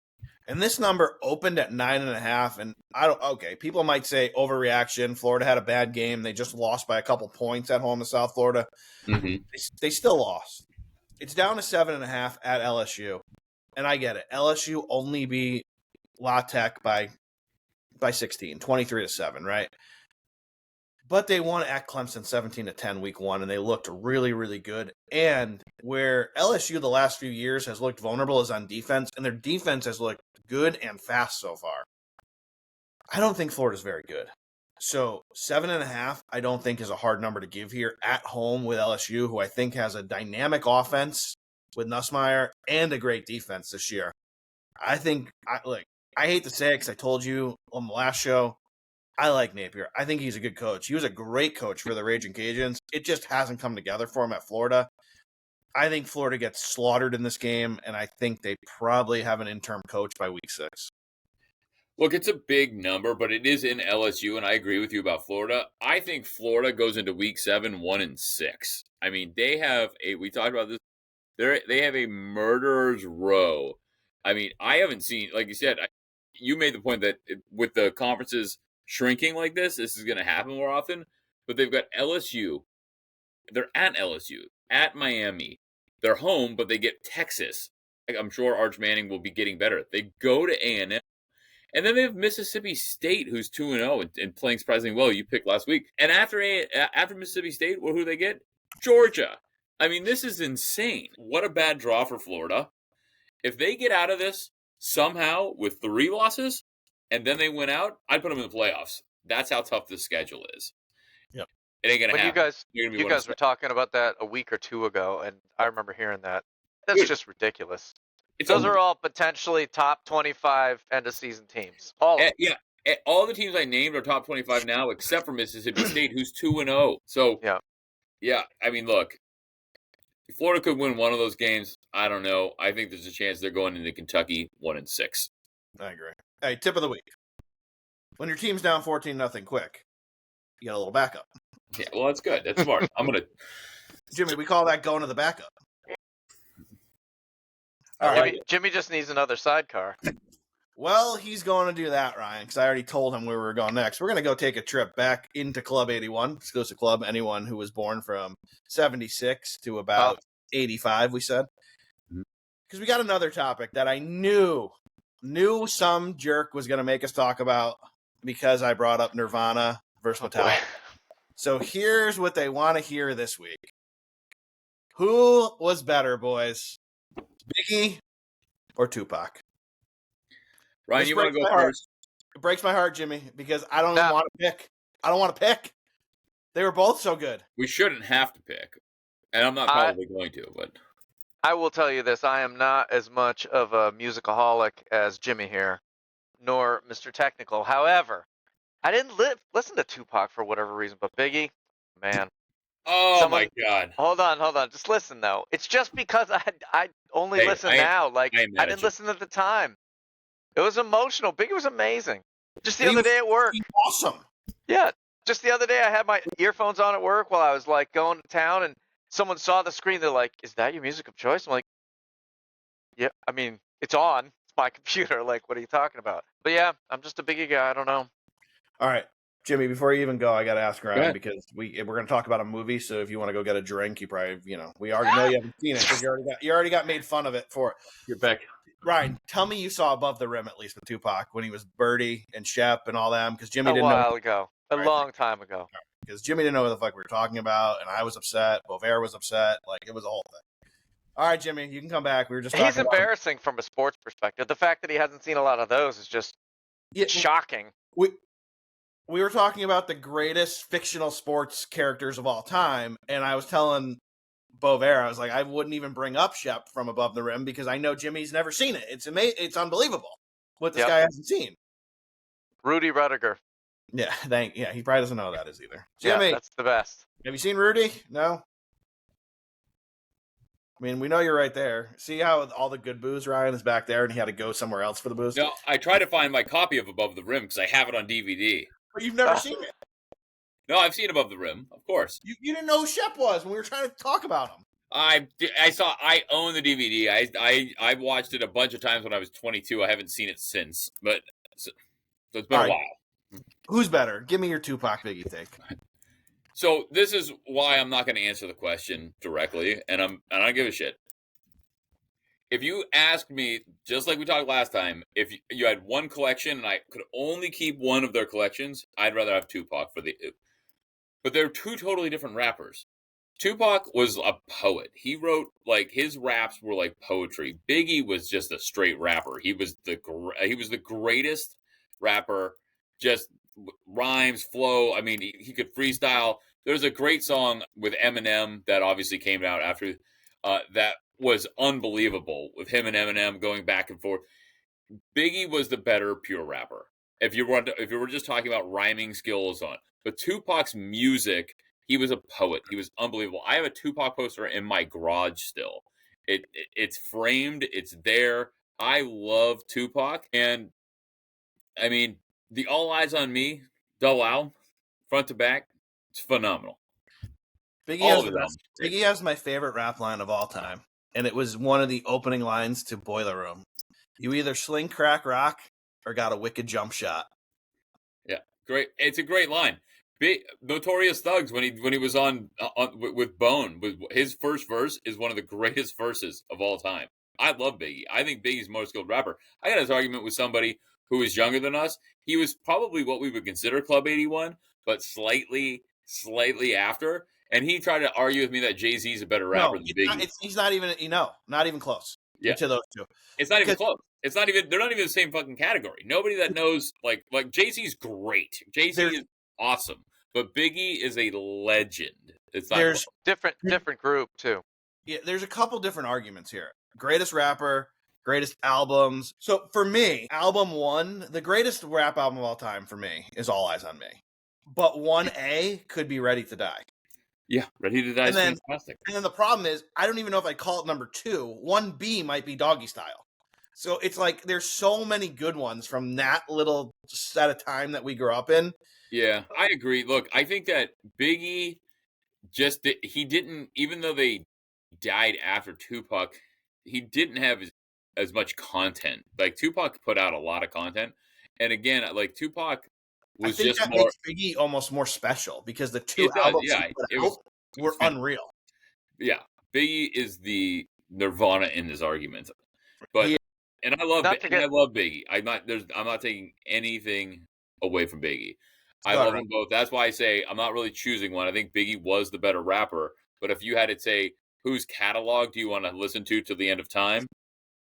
and this number opened at 9.5, and people might say overreaction. Florida had a bad game. They just lost by a couple points at home to South Florida. Mm-hmm. They still lost. It's down to 7.5 at LSU, and I get it. LSU only beat La Tech by 16, 23-7, right? But they won at Clemson 17-10 week one, and they looked really, really good. And where LSU the last few years has looked vulnerable is on defense, and their defense has looked good and fast so far. I don't think Florida's very good. So 7.5, I don't think is a hard number to give here at home with LSU, who I think has a dynamic offense with Nussmeier and a great defense this year. I think, I hate to say it because I told you on the last show, I like Napier. I think he's a good coach. He was a great coach for the Raging Cajuns. It just hasn't come together for him at Florida. I think Florida gets slaughtered in this game, and I think they probably have an interim coach by week 6. Look, it's a big number, but it is in LSU, and I agree with you about Florida. I think Florida goes into Week 7 1-6. I mean, they have we talked about this. They have a murderer's row. I mean, I haven't seen, like you said, you made the point that with the conferences shrinking like this is going to happen more often. But they've got LSU. They're at LSU, at Miami. They're home, but they get Texas. I'm sure Arch Manning will be getting better. They go to A&M. And then they have Mississippi State, who's 2-0 and playing surprisingly well. You picked last week. And after Mississippi State, who do they get? Georgia. I mean, this is insane. What a bad draw for Florida. If they get out of this somehow with 3 losses, and then they win out, I'd put them in the playoffs. That's how tough this schedule is. Yep. It ain't going to happen. You guys were talking about that a week or 2 ago, and I remember hearing that. That's just ridiculous. Those are all potentially top 25 end-of-season teams. All the teams I named are top 25 now, except for Mississippi State, who's 2-0. So, yeah. I mean, look, Florida could win one of those games. I don't know. I think there's a chance they're going into Kentucky 1-6. I agree. Hey, tip of the week: when your team's down 14-0 quick, you got a little backup. Yeah, well, that's good. That's smart. Jimmy, we call that going to the backup. All right. Jimmy just needs another sidecar. Well, he's going to do that, Ryan, because I already told him where we were going next. We're going to go take a trip back into Club 81, exclusive club, anyone who was born from 76 to about 85, we said. Because we got another topic that I knew some jerk was going to make us talk about because I brought up Nirvana versus Metallica. So here's what they want to hear this week. Who was better, boys? Biggie or Tupac? Ryan, you want to go first? It breaks my heart, Jimmy, because I don't even want to pick. I don't want to pick. They were both so good. We shouldn't have to pick. And I'm not probably going to, but I will tell you this. I am not as much of a musicaholic as Jimmy here, nor Mr. Technical. However, I didn't listen to Tupac for whatever reason, but Biggie, man. Oh, my God. Hold on. Just listen, though. It's just because I only listen now. Like, I didn't listen at the time. It was emotional. Biggie was amazing. Just the other day at work. Awesome. Yeah. Just the other day, I had my earphones on at work while I was, like, going to town, and someone saw the screen. They're like, is that your music of choice? I'm like, yeah, I mean, it's on. It's my computer. Like, what are you talking about? But, yeah, I'm just a Biggie guy. I don't know. All right. Jimmy, before you even go, I got to ask Ryan because we're going to talk about a movie. So if you want to go get a drink, you probably, we already know you haven't seen it because you already got made fun of it for it. You're back. Ryan, tell me you saw Above the Rim at least with Tupac when he was Birdie and Shep and all them because Jimmy didn't know. A while ago. A long time ago. Because Jimmy didn't know what the fuck we were talking about, and I was upset. Bovair was upset. Like, it was a whole thing. All right, Jimmy, you can come back. We were just talking He's embarrassing from a sports perspective. The fact that he hasn't seen a lot of those is just shocking. We were talking about the greatest fictional sports characters of all time, and I was telling Bovair, I was like, I wouldn't even bring up Shep from Above the Rim because I know Jimmy's never seen it. It's amazing. It's unbelievable what this guy hasn't seen. Rudy Rudiger. Yeah, he probably doesn't know that is either. Jimmy, yeah, that's the best. Have you seen Rudy? No? I mean, we know you're right there. See how all the good booze, Ryan, is back there and he had to go somewhere else for the booze? No, I tried to find my copy of Above the Rim because I have it on DVD. But you've never seen it? No, I've seen Above the Rim, of course. You didn't know who Shep was when we were trying to talk about him. I own the DVD. I watched it a bunch of times when I was 22. I haven't seen it since, but so it's been a while. Who's better? Give me your Tupac Biggie take. So this is why I'm not going to answer the question directly, and I don't give a shit. If you asked me, just like we talked last time, if you had one collection and I could only keep one of their collections, I'd rather have Tupac but they're two totally different rappers. Tupac was a poet. He wrote, like, his raps were like poetry. Biggie was just a straight rapper. He was the greatest rapper, just rhymes, flow. I mean, he could freestyle. There's a great song with Eminem that obviously came out after that was unbelievable with him and Eminem going back and forth. Biggie was the better pure rapper. If you were just talking about rhyming skills on, but Tupac's music, he was a poet. He was unbelievable. I have a Tupac poster in my garage still. It's framed. It's there. I love Tupac, and I mean, the All Eyes on Me double album, front to back, it's phenomenal. Biggie All has of the his best. albums are great. Biggie has my favorite rap line of all time, and it was one of the opening lines to Boiler Room. You either sling, crack, rock, or got a wicked jump shot. Yeah, great. It's a great line. Notorious Thugs when he was on with Bone, with his first verse is one of the greatest verses of all time. I love Biggie. I think Biggie's the most skilled rapper. I got this argument with somebody who is younger than us. He was probably what we would consider Club 81, but slightly after. And he tried to argue with me that Jay-Z is a better rapper than Biggie. He's not even, not even close to those two. It's not even close. It's not even. They're not even the same fucking category. Nobody that knows like Jay-Z's great. Jay-Z is awesome, but Biggie is a legend. It's not close. different group too. Yeah, there's a couple different arguments here. Greatest rapper, greatest albums. So for me, album 1, the greatest rap album of all time for me is All Eyes on Me. But 1A could be Ready to Die. Yeah, Ready to Die is fantastic. And then the problem is, I don't even know if I call it number 2. 1B might be Doggy Style. So it's like there's so many good ones from that little set of time that we grew up in. Yeah, I agree. Look, I think that Biggie he didn't, even though they died after Tupac, he didn't have as much content. Like Tupac put out a lot of content. And again, like Tupac was just more. Makes Biggie almost more special because the two albums he put out were unreal. Yeah, Biggie is the Nirvana in this argument. But and I love Biggie. I'm not taking anything away from Biggie. I love them both. That's why I say I'm not really choosing one. I think Biggie was the better rapper. But if you had to say whose catalog do you want to listen to till the end of time,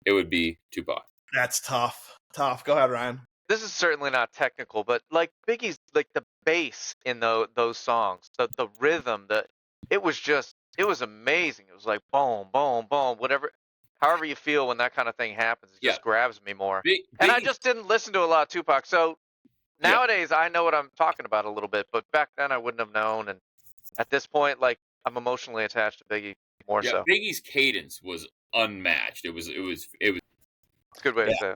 it would be Tupac. That's tough. Go ahead, Ryan. This is certainly not technical, but like Biggie's, like the bass in those songs, the rhythm, it was amazing. It was like boom, boom, boom, whatever. However you feel when that kind of thing happens, it just grabs me more. And I just didn't listen to a lot of Tupac. So nowadays I know what I'm talking about a little bit, but back then I wouldn't have known. And at this point, like I'm emotionally attached to Biggie more so. Biggie's cadence was unmatched. It was It's a good way to say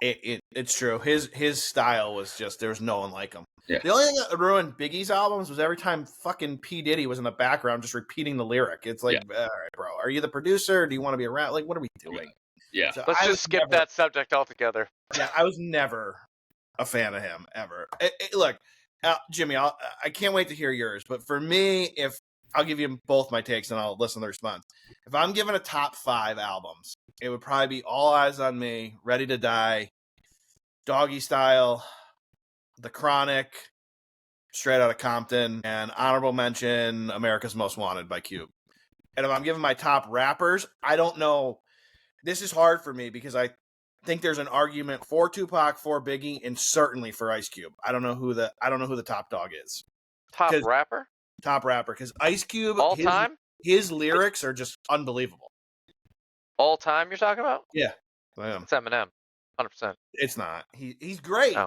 it. It's true. His style was just, there was no one like him. Yeah. The only thing that ruined Biggie's albums was every time fucking P. Diddy was in the background just repeating the lyric. It's like, all right, bro, are you the producer? Do you want to be around? Like, what are we doing? Yeah. So let's just skip that subject altogether. Yeah, I was never a fan of him, ever. Look, Jimmy, I can't wait to hear yours. But for me, if I'll give you both my takes and I'll listen to the response. If I'm given a top 5 albums, it would probably be All Eyes on Me, Ready to Die, Doggy Style, The Chronic, Straight Outta Compton, and honorable mention, America's Most Wanted by Cube. And if I'm giving my top rappers, I don't know. This is hard for me because I think there's an argument for Tupac, for Biggie, and certainly for Ice Cube. I don't know who the top dog is. Top rapper, because Ice Cube, all time, his lyrics are just unbelievable. All time, you're talking about? Yeah, it's Eminem, 100%. It's not. He's great,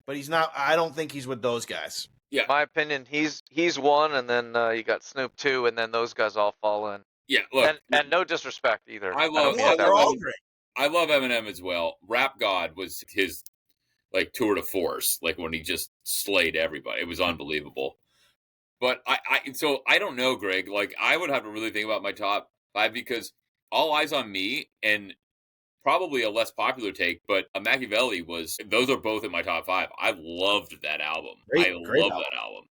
but he's not. I don't think he's with those guys. Yeah, my opinion, he's one, and then you got Snoop 2, and then those guys all fall in. Yeah, look, and no disrespect either. I love Eminem as well. Rap God was his like tour de force, like when he just slayed everybody. It was unbelievable. But I don't know, Greg. Like I would have to really think about my top 5 because All Eyes on Me and probably a less popular take, but Machiavelli those are both in my top 5. I loved that album. I love that album.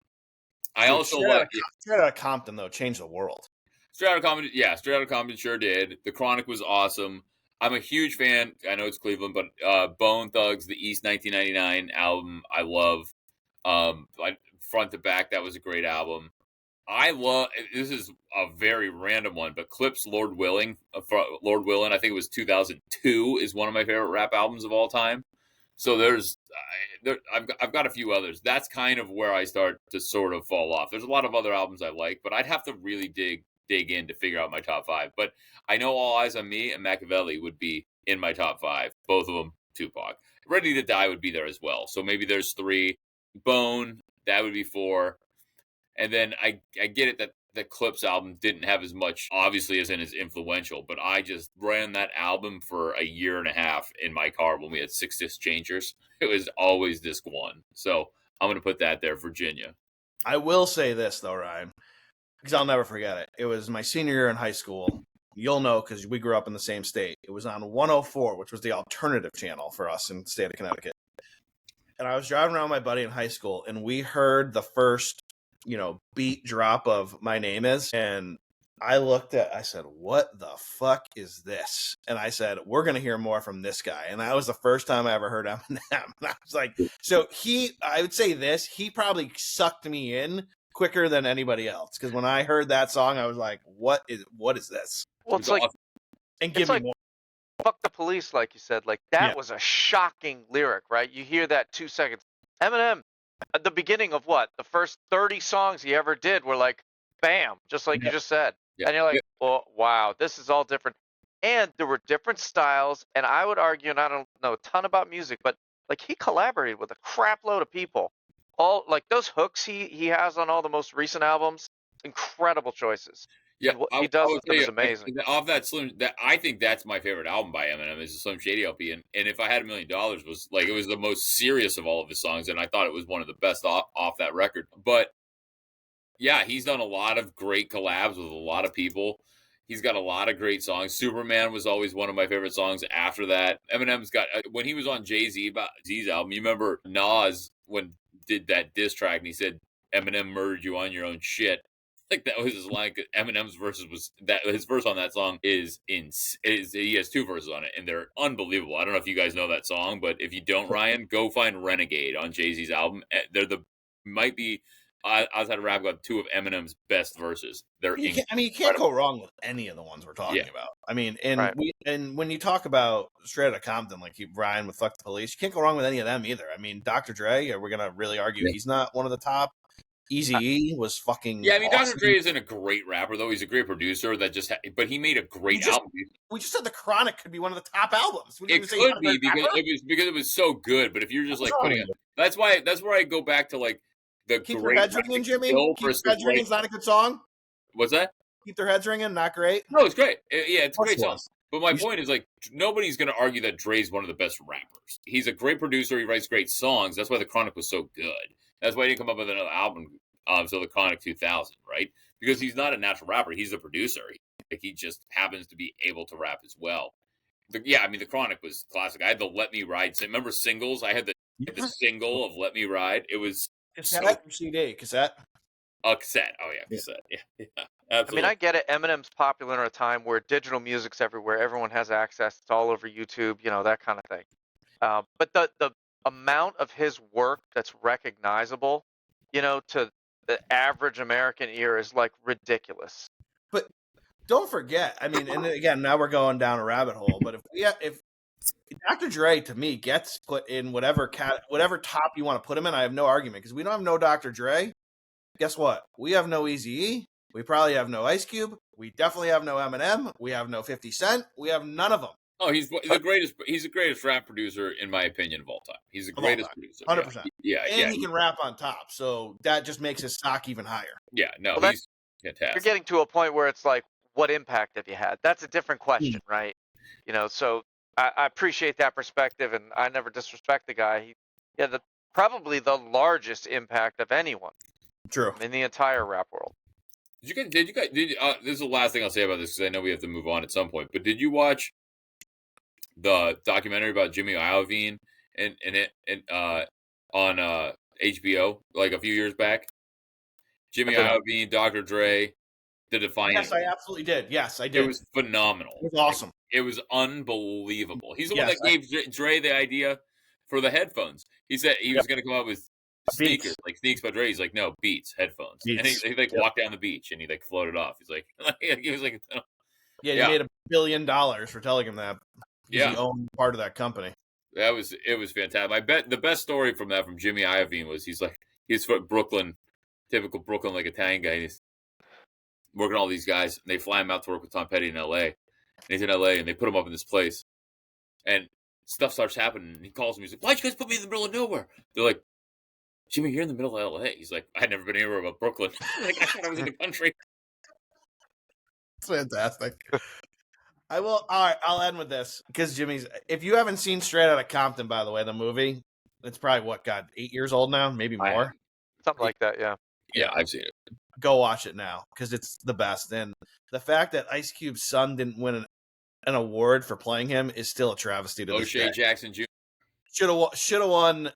I also like Straight Outta Compton though changed the world. Straight Outta Compton sure did. The Chronic was awesome. I'm a huge fan. I know it's Cleveland, but Bone Thugs, the East 1999 album, I love. Front to back, that was a great album. This is a very random one, but Clip's Lord Willin', I think it was 2002, is one of my favorite rap albums of all time. So I've got a few others. That's kind of where I start to sort of fall off. There's a lot of other albums I like, but I'd have to really dig in to figure out my top 5. But I know All Eyes on Me and Machiavelli would be in my top 5. Both of them Tupac. Ready to Die would be there as well. So maybe there's 3. Bone, that would be 4. And then I get it that the Clips album didn't have as much, obviously, isn't as influential, but I just ran that album for a year and a half in my car when we had 6 disc changers. It was always disc 1. So I'm going to put that there, Virginia. I will say this, though, Ryan, because I'll never forget it. It was my senior year in high school. You'll know because we grew up in the same state. It was on 104, which was the alternative channel for us in the state of Connecticut. And I was driving around with my buddy in high school, and we heard the first, beat drop of My Name Is. And I said, what the fuck is this? And I said, we're going to hear more from this guy. And that was the first time I ever heard Eminem. And I was like, so I would say this, he probably sucked me in quicker than anybody else. Because when I heard that song, I was like, what is this? Well, it's like, and give me more. Fuck the police, like you said. Like, that was a shocking lyric, right? You hear that 2 seconds. Eminem, at the beginning of what? The first 30 songs he ever did were like, bam, just like you just said. Yeah. And you're like, well, wow, this is all different. And there were different styles. And I would argue, and I don't know a ton about music, but like he collaborated with a crap load of people. All like those hooks he has on all the most recent albums, incredible choices. Yeah, what he does with them is amazing. Off that I think that's my favorite album by Eminem is the Slim Shady LP, and if I had $1 million was like it was the most serious of all of his songs, and I thought it was one of the best off that record. But yeah, he's done a lot of great collabs with a lot of people. He's got a lot of great songs. Superman was always one of my favorite songs. After that, Eminem's got when he was on Jay-Z's album. You remember Nas when did that diss track, and he said Eminem murdered you on your own shit. Like that was his line. Eminem's verses was that his verse on that song he has 2 verses on it, and they're unbelievable. I don't know if you guys know that song, but if you don't, Ryan, go find Renegade on Jay-Z's album. They're might be outside of rap got 2 of Eminem's best verses. You can't go wrong with any of the ones we're talking about. I mean, and when you talk about Straight Outta Compton, like Ryan with Fuck the Police, you can't go wrong with any of them either. I mean, Dr. Dre, we're gonna really argue he's not one of the top. Eazy-E was fucking awesome. Dr. Dre isn't a great rapper, though. He's a great producer but he made a great album. We just said The Chronic could be one of the top albums. It could be because it was so good, but if you're just like putting it, that's where I go back to like the Keep Your Heads Ringing, Jimmy. Keep Your Heads Ringing is not a good song. What's that? Keep Their Heads Ringing, not great. No, it's great. It's a great song. But my point is, like, nobody's going to argue that Dre's one of the best rappers. He's a great producer. He writes great songs. That's why The Chronic was so good. That's why he didn't come up with another album until The Chronic 2000, right? Because he's not a natural rapper. He's a producer. He just happens to be able to rap as well. The Chronic was classic. I had the Let Me Ride. Remember Singles? I had the single of Let Me Ride. It was cassette or CD? Cassette? Cassette. Oh, yeah, cassette. Yeah, absolutely. I mean, I get it. Eminem's popular in a time where digital music's everywhere. Everyone has access. It's all over YouTube, that kind of thing. But the amount of his work that's recognizable, to the average American ear is like ridiculous. But don't forget, I mean, and again, now we're going down a rabbit hole, but if Dr. Dre to me gets put in whatever top you want to put him in, I have no argument because we don't have no Dr. Dre. Guess what? We have no Eazy-E. We probably have no Ice Cube. We definitely have no Eminem. We have no 50 Cent. We have none of them. Oh, he's the greatest. He's the greatest rap producer, in my opinion, of all time. He's the greatest producer. 100%. Yeah, and he can rap on top, so that just makes his stock even higher. Yeah, no, he's fantastic. You're getting to a point where it's like, what impact have you had? That's a different question, right? So I appreciate that perspective, and I never disrespect the guy. He had probably the largest impact of anyone. True. In the entire rap world. Did you guys? This is the last thing I'll say about this because I know we have to move on at some point. But did you watch the documentary about Jimmy Iovine on HBO like a few years back? Jimmy Iovine, Dr. Dre, The Defiant. Yes, I absolutely did. Yes, I did. It was phenomenal. It was awesome. It was unbelievable. He's the one that gave Dre the idea for the headphones. He said he was going to come up with sneakers, like Sneaks by Dre. He's like, no, Beats, headphones. Beats. And he walked down the beach and he floated off. He's like, he was like, he made $1 billion for telling him that. He owned part of that company. It was fantastic. I bet the best story from Jimmy Iovine was he's from Brooklyn, typical Brooklyn, like Italian guy. He's working all these guys and they fly him out to work with Tom Petty in LA. And he's in LA and they put him up in this place and stuff starts happening and he calls me. He's like, why'd you guys put me in the middle of nowhere? They're like, Jimmy, you're in the middle of LA. He's like, I'd never been anywhere about Brooklyn. I thought I was in the country. It's fantastic. I will. All right, I'll end with this because Jimmy's. If you haven't seen Straight Outta Compton, by the way, the movie, it's probably what, God, 8 years old now, maybe I more. have. Something like that, yeah. Yeah, I've seen it. Go watch it now because it's the best. And the fact that Ice Cube's son didn't win an award for playing him is still a travesty to this O'Shea day. Jackson Jr. Should have won,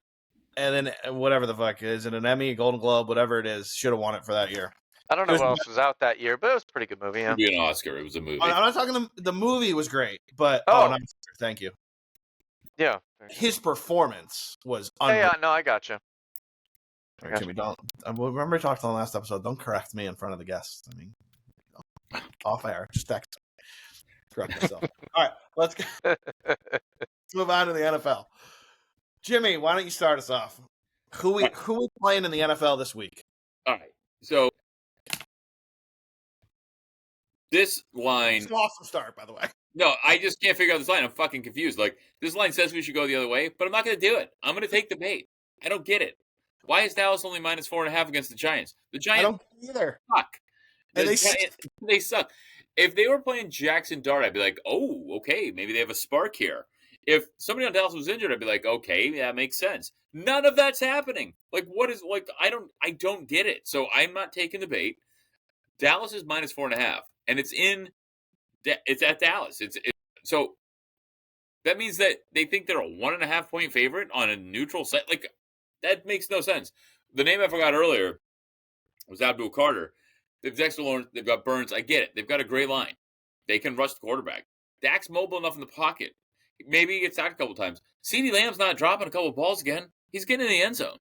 and then whatever the fuck is it, an Emmy, a Golden Globe, whatever it is, should have won it for that year. I don't know It was- what else was out that year, but it was a pretty good movie, yeah. It'd be an Oscar. It was a movie. I'm not talking the movie was great, but Oh. no, thank you. Yeah. His performance was Hey, unreal. no, I got you. All right, Jimmy, don't. Remember we talked on the last episode. Don't correct me in front of the guests. I mean, off air, just text. Correct myself. All right, let's move on to the NFL. Jimmy, why don't you start us off? Who we playing in the NFL this week? All right. So this line. It's an awesome start, by the way. No, I just can't figure out this line. I'm fucking confused. Like, this line says we should go the other way, but I'm not going to do it. I'm going to take the bait. I don't get it. Why is Dallas only minus 4.5 against the Giants? The I Giants don't either. suck. And They suck. If they were playing Jackson Dart, I'd be like, oh, okay, maybe they have a spark here. If somebody on Dallas was injured, I'd be like, okay, yeah, that makes sense. None of that's happening. Like, what is like? I don't get it. So I'm not taking the bait. Dallas is minus 4.5, and it's at Dallas. So that means that they think they're a 1.5 point favorite on a neutral site. Like, that makes no sense. The name I forgot earlier was Abdul Carter. They've Dexter Lawrence. They've got Burns. I get it. They've got a great line. They can rush the quarterback. Dak's mobile enough in the pocket. Maybe he gets sacked a couple times. CeeDee Lamb's not dropping a couple balls again. He's getting in the end zone.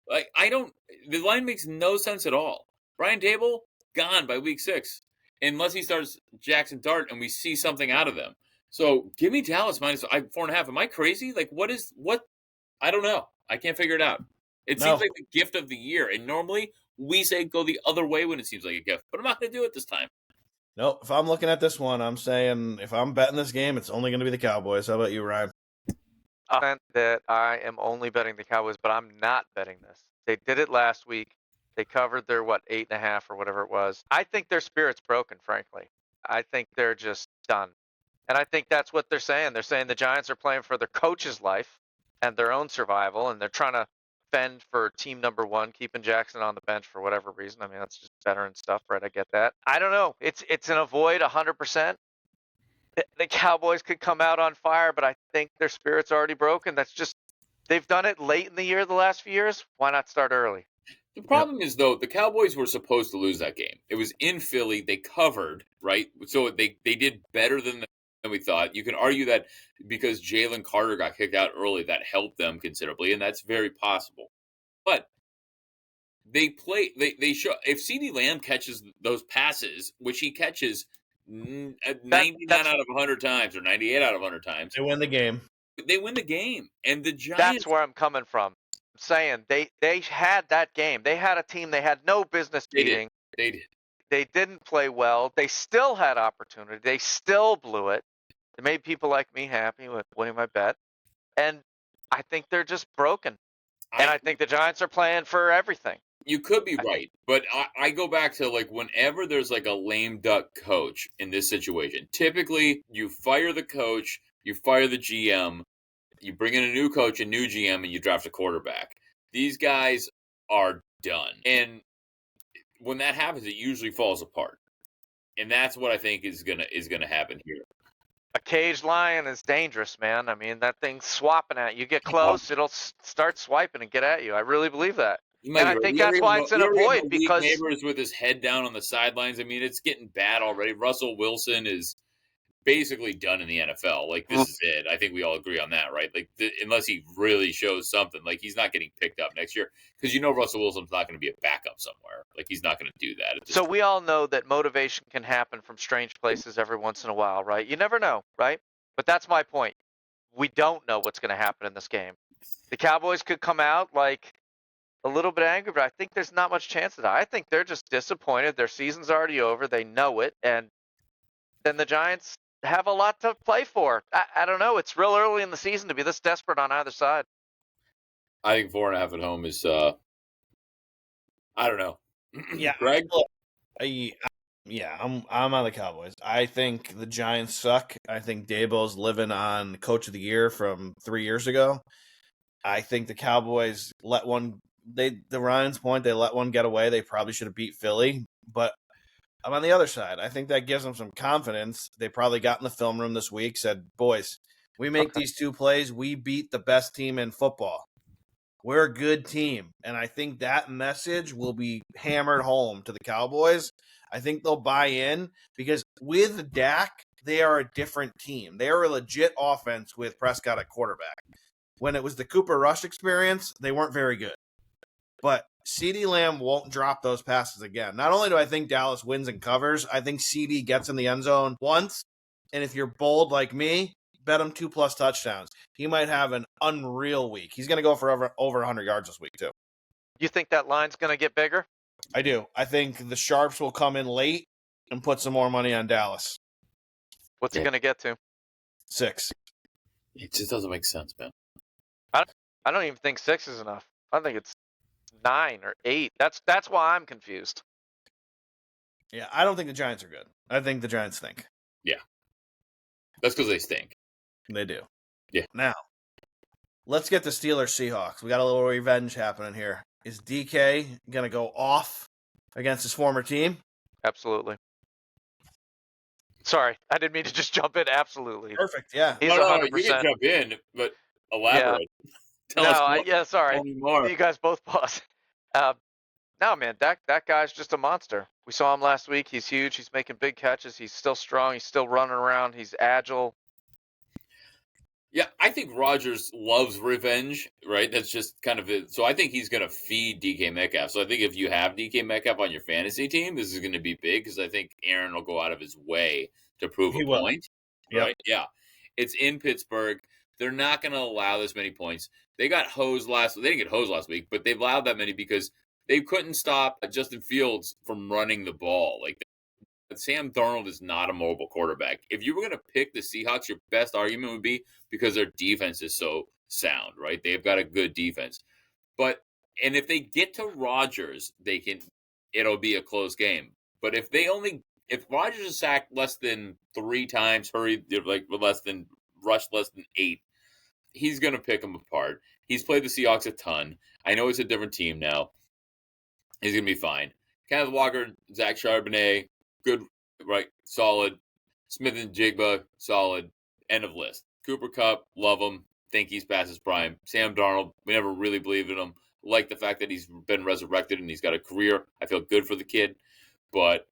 Like, the line makes no sense at all. Brian Dable, gone by week 6. Unless he starts Jackson Dart and we see something out of them. So give me Dallas minus 4.5. Am I crazy? Like, what? I don't know. I can't figure it out. It seems like the gift of the year. And normally we say go the other way when it seems like a gift. But I'm not going to do it this time. Nope. If I'm looking at this one, I'm saying if I'm betting this game, it's only going to be the Cowboys. How about you, Ryan? I meant that I am only betting the Cowboys, but I'm not betting this. They did it last week. They covered their, 8.5 or whatever it was. I think their spirit's broken, frankly. I think they're just done. And I think that's what they're saying. They're saying the Giants are playing for their coach's life and their own survival, and they're trying to fend for team number 1, keeping Jackson on the bench for whatever reason. I mean, that's just veteran stuff, right? I get that. I don't know. It's an avoid 100%. The Cowboys could come out on fire, but I think their spirit's already broken. That's just, they've done it late in the year the last few years. Why not start early? The problem is, though, the Cowboys were supposed to lose that game. It was in Philly. They covered, right? So they did better than we thought. You can argue that because Jalen Carter got kicked out early, that helped them considerably, and that's very possible. But they show if CeeDee Lamb catches those passes, which he catches 99 out of 100 times or 98 out of 100 times, They win the game. They win the game. And the Giants. That's where I'm coming from. I'm saying they had that game. They had a team they had no business beating. They did. They didn't play well. They still had opportunity. They still blew it. It made people like me happy with winning my bet. And I think they're just broken. And I think the Giants are playing for everything. You could be right, but I go back to, like, whenever there's, like, a lame duck coach in this situation, typically you fire the coach, you fire the GM, you bring in a new coach, a new GM, and you draft a quarterback. These guys are done. And when that happens, it usually falls apart. And that's what I think is gonna happen here. A caged lion is dangerous, man. I mean, that thing's swapping at you. You get close, it'll start swiping and get at you. I really believe that. And I think that's why it's an avoid, because Neighbors with his head down on the sidelines. I mean, it's getting bad already. Russell Wilson is basically done in the NFL. Like, this is it. I think we all agree on that, right? Like, unless he really shows something, like, he's not getting picked up next year, because Russell Wilson's not going to be a backup somewhere. Like, he's not going to do that. So we all know that motivation can happen from strange places every once in a while, right? You never know, right? But that's my point. We don't know what's going to happen in this game. The Cowboys could come out like a little bit angry, but I think there's not much chance of that. I think they're just disappointed. Their season's already over. They know it. And then the Giants have a lot to play for. I don't know. It's real early in the season to be this desperate on either side. I think 4.5 at home is, I don't know. Yeah. Greg? Yeah, Yeah, I'm on the Cowboys. I think the Giants suck. I think Daboll's living on Coach of the Year from 3 years ago. I think the Cowboys let one. The Ryan's point, they let one get away. They probably should have beat Philly, but I'm on the other side. I think that gives them some confidence. They probably got in the film room this week, said, "Boys, we make these 2 plays, we beat the best team in football. We're a good team." And I think that message will be hammered home to the Cowboys. I think they'll buy in because with Dak, they are a different team. They are a legit offense with Prescott at quarterback. When it was the Cooper Rush experience, they weren't very good. But CeeDee Lamb won't drop those passes again. Not only do I think Dallas wins and covers, I think CeeDee gets in the end zone once. And if you're bold like me, bet him 2+ touchdowns. He might have an unreal week. He's going to go for over 100 yards this week, too. You think that line's going to get bigger? I do. I think the Sharps will come in late and put some more money on Dallas. What's it going to get to? 6. It just doesn't make sense, man. I don't even think 6 is enough. I think it's 9 or 8. That's why I'm confused. Yeah, I don't think the Giants are good. I think the Giants stink. Yeah. That's because they stink. They do. Yeah. Now, let's get the Steelers-Seahawks. We got a little revenge happening here. Is DK going to go off against his former team? Absolutely. Sorry, I didn't mean to just jump in. Absolutely. Perfect, yeah. He's No, 100%. you can jump in, but elaborate. Tell us more. Sorry. Tell me more. You guys both pause. No, man, that guy's just a monster. We saw him last week. He's huge. He's making big catches. He's still strong. He's still running around. He's agile. Yeah, I think Rodgers loves revenge, right? That's just kind of it. So I think he's going to feed DK Metcalf. So I think if you have DK Metcalf on your fantasy team, this is going to be big because I think Aaron will go out of his way to prove a point. Yep. Right? Yeah. It's in Pittsburgh. They're not going to allow this many points. They got hosed they didn't get hosed last week, but they allowed that many because they couldn't stop Justin Fields from running the ball. Like, Sam Darnold is not a mobile quarterback. If you were going to pick the Seahawks, your best argument would be because their defense is so sound, right? They've got a good defense. And if they get to Rodgers, it'll be a close game. But if Rodgers is sacked less than 3 times, rushed less than 8, he's going to pick them apart. He's played the Seahawks a ton. I know it's a different team now. He's going to be fine. Kenneth Walker, Zach Charbonnet, good, right? Solid. Smith and Jigba, solid. End of list. Cooper Kupp, love him. Think he's past his prime. Sam Darnold, we never really believed in him. Like the fact that he's been resurrected and he's got a career. I feel good for the kid. But,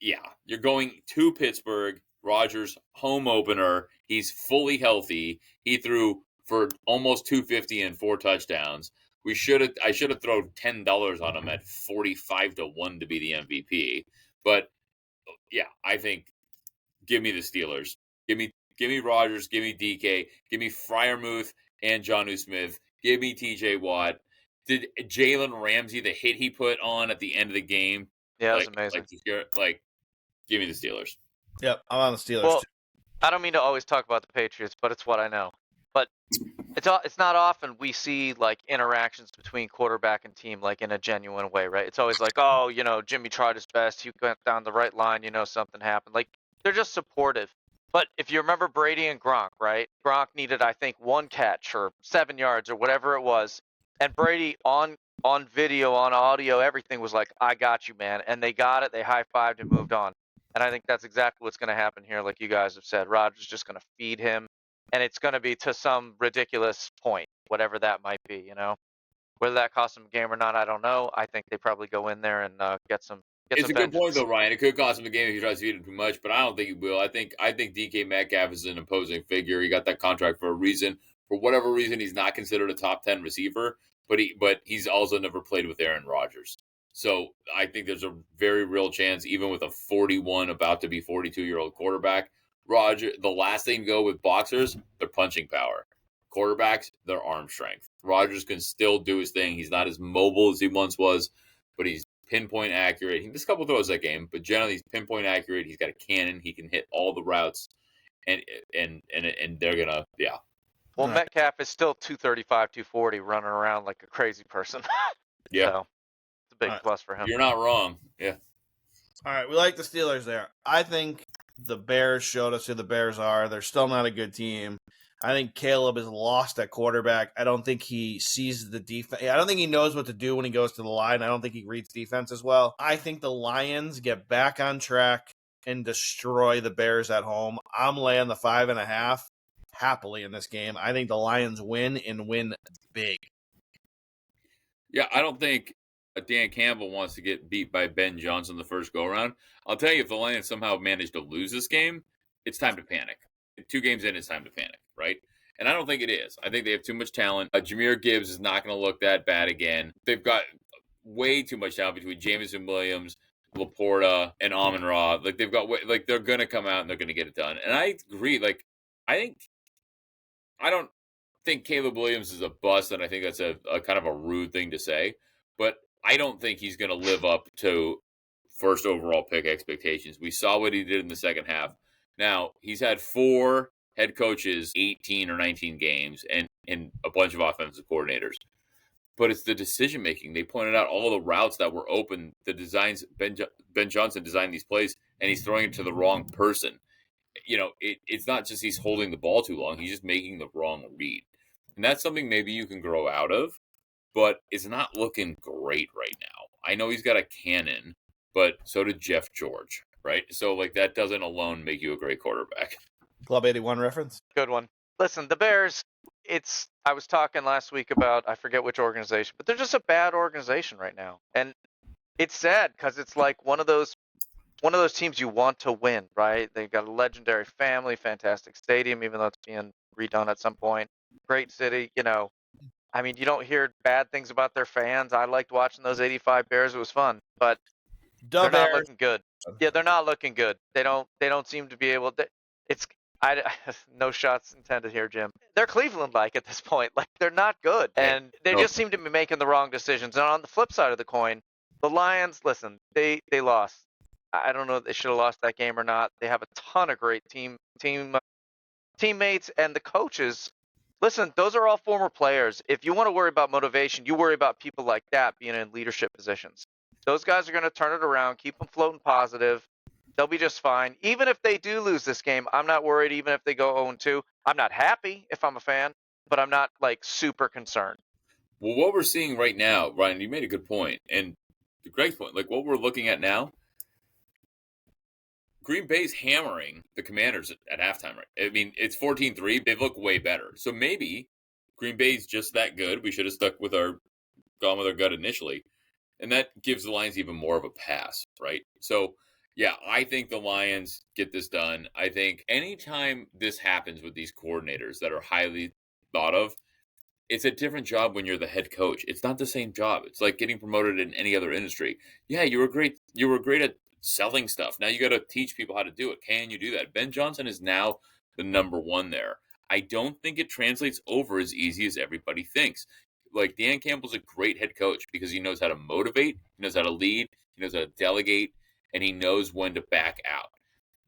yeah, you're going to Pittsburgh. Rodgers, home opener. He's fully healthy. He threw for almost 250 and 4 touchdowns. I should have thrown $10 on him at 45-1 to be the MVP. But yeah, I think give me the Steelers. Give me Rodgers, give me DK, give me Freiermuth and Jonnu Smith, give me TJ Watt. Did Jalen Ramsey, the hit he put on at the end of the game? Yeah, it was amazing. Give me the Steelers. Yep, I'm on the Steelers Well, too. I don't mean to always talk about the Patriots, but it's what I know. But it's not often we see like interactions between quarterback and team like in a genuine way, right? It's always like, oh, Jimmy tried his best. He went down the right line. Something happened. Like they're just supportive. But if you remember Brady and Gronk, right? Gronk needed, I think, 1 catch or 7 yards or whatever it was. And Brady on video, on audio, everything was like, I got you, man. And they got it. They high-fived and moved on. And I think that's exactly what's going to happen here, like you guys have said. Rodgers just going to feed him. And it's going to be to some ridiculous point, whatever that might be, Whether that costs him a game or not, I don't know. I think they probably go in there and get some It's a vengeance. good point, though, Ryan. It could cost him a game if he tries to feed him too much, but I don't think he will. I think DK Metcalf is an imposing figure. He got that contract for a reason. For whatever reason, he's not considered a top 10 receiver, but he's also never played with Aaron Rodgers. So I think there's a very real chance, even with a 41, about to be 42-year-old quarterback, the last thing to go with boxers, their punching power. Quarterbacks, their arm strength. Rodgers can still do his thing. He's not as mobile as he once was, but he's pinpoint accurate. He missed a couple throws that game, but generally he's pinpoint accurate. He's got a cannon. He can hit all the routes, and they're gonna, yeah. Well, Metcalf is still 235, 240, running around like a crazy person. Yeah, so it's a big plus for him. You're not wrong. Yeah. All right, we like the Steelers there. I think the Bears showed us who the Bears are. They're still not a good team. I think Caleb is lost at quarterback. I don't think he sees the defense. I don't think he knows what to do when he goes to the line. I don't think he reads defense as well. I think the Lions get back on track and destroy the Bears at home. I'm laying the 5.5 happily in this game. I think the Lions win and win big. Yeah, I don't think Dan Campbell wants to get beat by Ben Johnson the first go-around. I'll tell you, if the Lions somehow manage to lose this game, it's time to panic. 2 games in, it's time to panic, right? And I don't think it is. I think they have too much talent. Jameer Gibbs is not going to look that bad again. They've got way too much talent between Jameson Williams, Laporta, and Amon-Ra. Like, they've got, like, they're going to come out and they're going to get it done. And I agree. Like, I don't think Caleb Williams is a bust, and I think that's a kind of a rude thing to say. But I don't think he's going to live up to first overall pick expectations. We saw what he did in the second half. Now, he's had 4 head coaches, 18 or 19 games, and a bunch of offensive coordinators. But it's the decision-making. They pointed out all the routes that were open, the designs. Ben Johnson designed these plays, and he's throwing it to the wrong person. You know, it's not just he's holding the ball too long. He's just making the wrong read. And that's something maybe you can grow out of, but it's not looking great right now. I know he's got a cannon, but so did Jeff George, right? So, like, that doesn't alone make you a great quarterback. Club 81 reference. Good one. Listen, the Bears, I was talking last week about, I forget which organization, but they're just a bad organization right now. And it's sad because it's like one of those teams you want to win, right? They got a legendary family, fantastic stadium, even though it's being redone at some point. Great city, you know. I mean, you don't hear bad things about their fans. I liked watching those 85 Bears. It was fun, but they're not looking good. Yeah, they're not looking good. They don't seem to be able to. No shots intended here, Jim. They're Cleveland-like at this point. Like, they're not good, and they just seem to be making the wrong decisions. And on the flip side of the coin, the Lions, listen, they lost. I don't know if they should have lost that game or not. They have a ton of great teammates, and the coaches. Listen, those are all former players. If you want to worry about motivation, you worry about people like that being in leadership positions. Those guys are going to turn it around, keep them floating positive. They'll be just fine. Even if they do lose this game, I'm not worried. Even if they go 0-2, I'm not happy if I'm a fan, but I'm not, like, super concerned. Well, what we're seeing right now, Ryan, you made a good point. And to Greg's point, like, what we're looking at now, Green Bay's hammering the Commanders at halftime, right? I mean, it's 14-3. They look way better. So maybe Green Bay's just that good. We should have gone with our gut initially. And that gives the Lions even more of a pass, right? So, yeah, I think the Lions get this done. I think anytime this happens with these coordinators that are highly thought of, it's a different job when you're the head coach. It's not the same job. It's like getting promoted in any other industry. Yeah, you were great at selling stuff. Now you got to teach people how to do it. Can you do that? Ben Johnson is now the number 1 there. I don't think it translates over as easy as everybody thinks. Like, Dan Campbell's a great head coach because he knows how to motivate, he knows how to lead, he knows how to delegate, and he knows when to back out.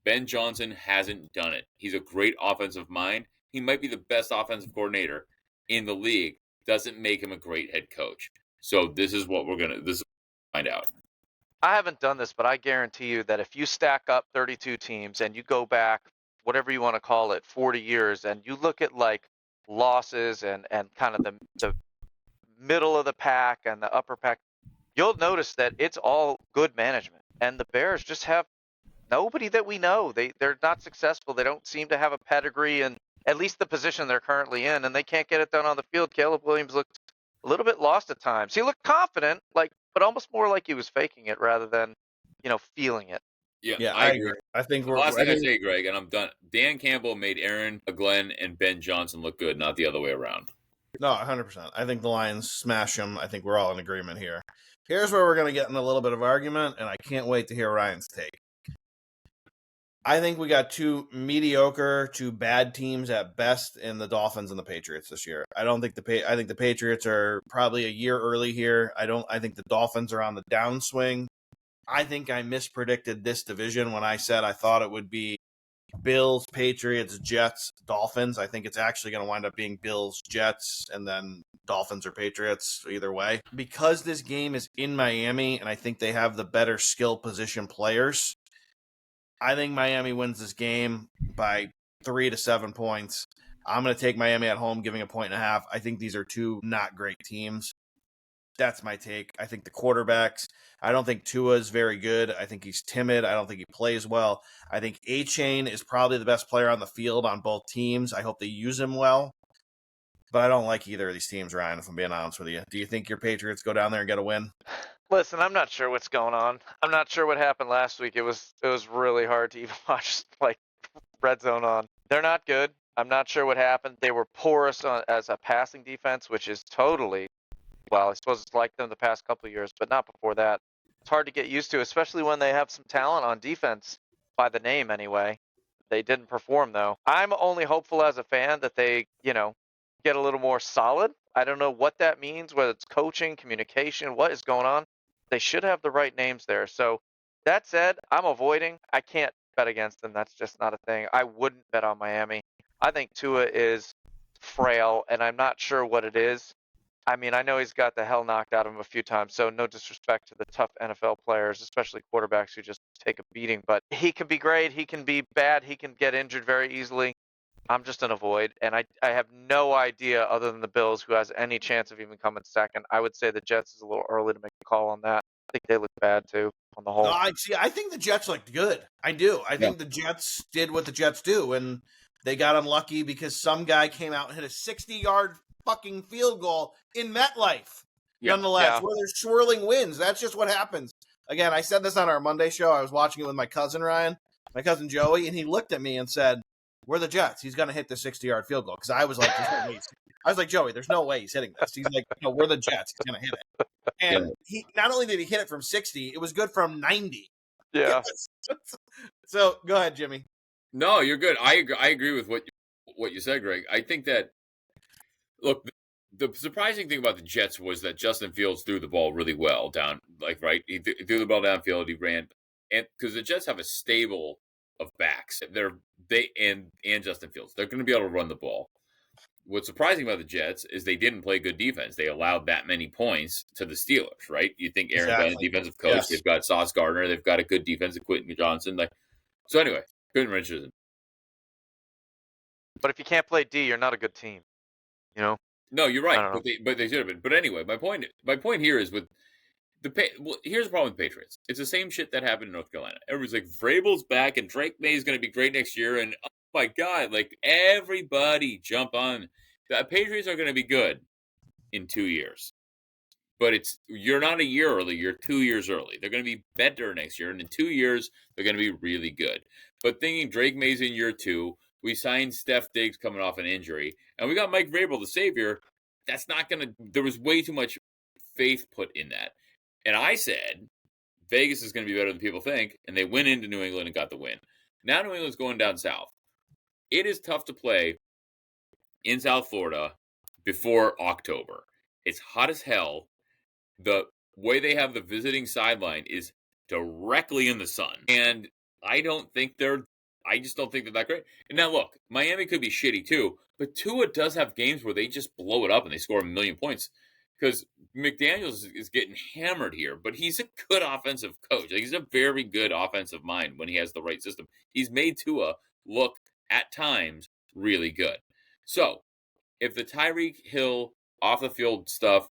Ben Johnson hasn't done it. He's a great offensive mind. He might be the best offensive coordinator in the league. Doesn't make him a great head coach. So this is what we're going to find out. I haven't done this, but I guarantee you that if you stack up 32 teams and you go back, whatever you want to call it, 40 years, and you look at, like, losses and kind of the middle of the pack and the upper pack, you'll notice that it's all good management. And the Bears just have nobody that we know. They're not successful. They don't seem to have a pedigree in at least the position they're currently in, and they can't get it done on the field. Caleb Williams looked a little bit lost at times. He looked confident, but almost more like he was faking it rather than, feeling it. Yeah, I agree. I think the last thing I say, Greg, and I'm done. Dan Campbell made Aaron, Glenn, and Ben Johnson look good, not the other way around. No, 100%. I think the Lions smash them. I think we're all in agreement here. Here's where we're going to get in a little bit of argument, and I can't wait to hear Ryan's take. I think we got 2 mediocre to bad teams at best in the Dolphins and the Patriots this year. I think the Patriots are probably a year early here. I think the Dolphins are on the downswing. I think I mispredicted this division when I said I thought it would be Bills, Patriots, Jets, Dolphins. I think it's actually going to wind up being Bills, Jets, and then Dolphins or Patriots, either way. Because this game is in Miami, and I think they have the better skill position players, I think Miami wins this game by 3 to 7 points. I'm going to take Miami at home, giving 1.5. I think these are two not great teams. That's my take. I think the quarterbacks, I don't think Tua is very good. I think he's timid. I don't think he plays well. I think A-Chain is probably the best player on the field on both teams. I hope they use him well. But I don't like either of these teams, Ryan, if I'm being honest with you. Do you think your Patriots go down there and get a win? Listen, I'm not sure what's going on. I'm not sure what happened last week. It was really hard to even watch like red zone on. They're not good. I'm not sure what happened. They were porous as a passing defense, which is totally, well, I suppose it's like them the past couple of years, but not before that. It's hard to get used to, especially when they have some talent on defense, by the name anyway. They didn't perform, though. I'm only hopeful as a fan that they, get a little more solid. I don't know what that means, whether it's coaching, communication, what is going on. They should have the right names there. So that said, I'm avoiding. I can't bet against them. That's just not a thing. I wouldn't bet on Miami. I think Tua is frail, and I'm not sure what it is. I mean, I know he's got the hell knocked out of him a few times, so no disrespect to the tough NFL players, especially quarterbacks who just take a beating. But he can be great. He can be bad. He can get injured very easily. I'm just an avoid, and I have no idea other than the Bills who has any chance of even coming second. I would say the Jets is a little early to make a call on that. I think they look bad, too, on the whole. No, I think the Jets looked good. I do. I think the Jets did what the Jets do, and they got unlucky because some guy came out and hit a 60-yard fucking field goal in MetLife. Nonetheless, where there's swirling winds. That's just what happens. Again, I said this on our Monday show. I was watching it with my cousin Ryan, my cousin Joey, and he looked at me and said, "We're the Jets. He's going to hit the 60-yard field goal." Because I was like, "There's no way." I was like, "Joey, there's no way he's hitting this." He's like, "No, we're the Jets. He's going to hit it." And he not only did he hit it from 60, it was good from 90. Yeah. So go ahead, Jimmy. No, you're good. I agree with what you said, Greg. I think that, look, the surprising thing about the Jets was that Justin Fields threw the ball really well down, right? He threw the ball downfield. He ran, and because the Jets have a stable of backs, and Justin Fields, they're going to be able to run the ball. What's surprising about the Jets is they didn't play good defense. They allowed that many points to the Steelers, right? You think Aaron Glenn, defensive coach, yes. They've got Sauce Gardner, they've got a good defensive Quentin Johnson. So anyway, Quentin Richardson. But if you can't play D, you're not a good team. No, you're right. But they should have been. But anyway, my point here is with here's the problem with the Patriots. It's the same shit that happened in North Carolina. Everybody's like, Vrabel's back and Drake May is going to be great next year, and oh my God, everybody jump on. The Patriots are going to be good in 2 years. But you're not a year early, you're 2 years early. They're going to be better next year, and in 2 years, they're going to be really good. But thinking Drake May's in year 2, we signed Steph Diggs coming off an injury, and we got Mike Vrabel, the savior. That's not going to – there was way too much faith put in that. And I said Vegas is going to be better than people think, and they went into New England and got the win. Now New England's going down south. It is tough to play in South Florida before October. It's hot as hell. The way they have the visiting sideline is directly in the sun. And I just don't think they're that great. And now look, Miami could be shitty too, but Tua does have games where they just blow it up and they score 1 million points. Because McDaniels is getting hammered here, but he's a good offensive coach. He's a very good offensive mind when he has the right system. He's made Tua look, at times, really good. So, if the Tyreek Hill off-the-field stuff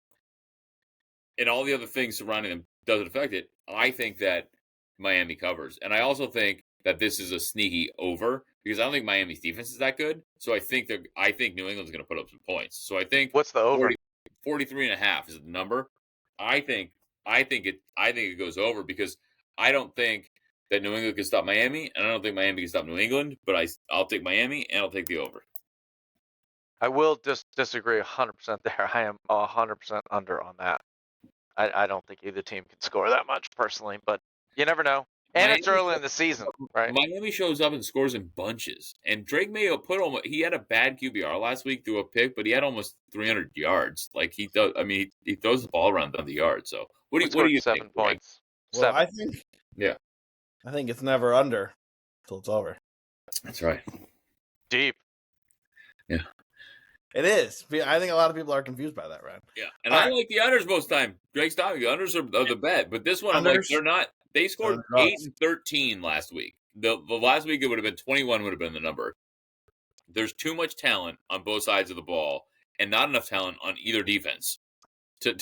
and all the other things surrounding them doesn't affect it, I think that Miami covers. And I also think that this is a sneaky over because I don't think Miami's defense is that good. So I think New England's going to put up some points. So I think what's the over? 43.5 is the number. I think it goes over because I don't think that New England can stop Miami, and I don't think Miami can stop New England. But I'll take Miami and I'll take the over. I will disagree 100% there. I am 100% under on that. I don't think either team can score that much personally, but you never know. And Miami, it's early in the season, right? Miami shows up and scores in bunches. And Drake May he had a bad QBR last week through a pick, but he had almost 300 yards. He does. I mean, he throws the ball around the yard. So what do you 7 think? Points. Well, 7. I think it's never under until it's over. That's right. Deep. Yeah. It is. I think a lot of people are confused by that, right? Yeah. And All I right. like the unders most time. Greg's talking. The unders are the bet. But this one, I'm like, Unders. they're not. They scored Underdogs. 8 and 13 last week. The last week, it would have been 21 would have been the number. There's too much talent on both sides of the ball and not enough talent on either defense to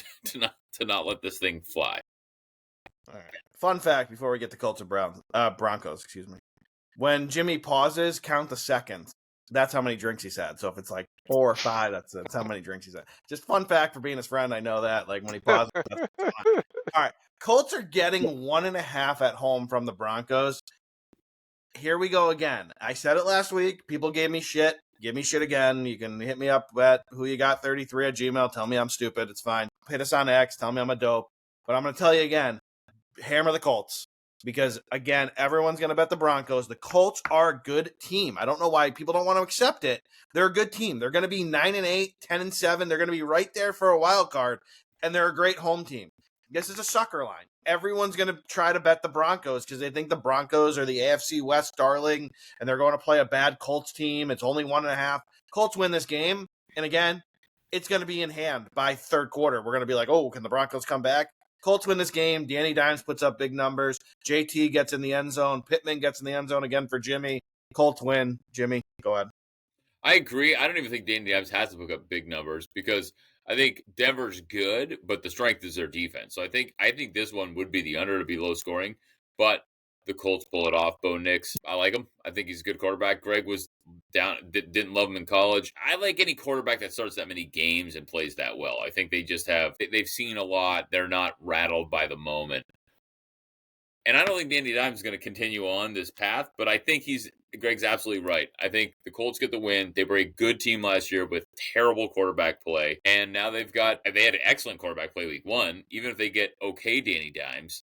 not let this thing fly. All right. Fun fact before we get to Colts and Broncos, excuse me. When Jimmy pauses, count the seconds. That's how many drinks he's had. So if it's like 4 or 5, that's how many drinks he's had. Just fun fact for being his friend. I know that. Like when he pauses, that's fine. All right. Colts are getting 1.5 at home from the Broncos. Here we go again. I said it last week. People gave me shit. Give me shit again. You can hit me up at Whoyagot33 at Gmail. Tell me I'm stupid. It's fine. Hit us on X. Tell me I'm a dope. But I'm going to tell you again. Hammer the Colts. Because, again, everyone's going to bet the Broncos. The Colts are a good team. I don't know why people don't want to accept it. They're a good team. They're going to be 9-8, 10-7. They're going to be right there for a wild card. And they're a great home team. This is a sucker line. Everyone's going to try to bet the Broncos because they think the Broncos are the AFC West darling and they're going to play a bad Colts team. It's only 1.5. Colts win this game. And, again, it's going to be in hand by third quarter. We're going to be like, oh, can the Broncos come back? Colts win this game. Danny Dimes puts up big numbers. JT gets in the end zone. Pittman gets in the end zone again for Jimmy. Colts win. Jimmy, go ahead. I agree. I don't even think Danny Dimes has to pick up big numbers because I think Denver's good, but the strength is their defense. So I think this one would be the under to be low scoring, but the Colts pull it off. Bo Nix, I like him. I think he's a good quarterback. Greg was down, didn't love him in college. I like any quarterback that starts that many games and plays that well. I think they just they've seen a lot. They're not rattled by the moment. And I don't think Danny Dimes is going to continue on this path, but I think Greg's absolutely right. I think the Colts get the win. They were a good team last year with terrible quarterback play. And now they had an excellent quarterback play week 1. Even if they get okay Danny Dimes,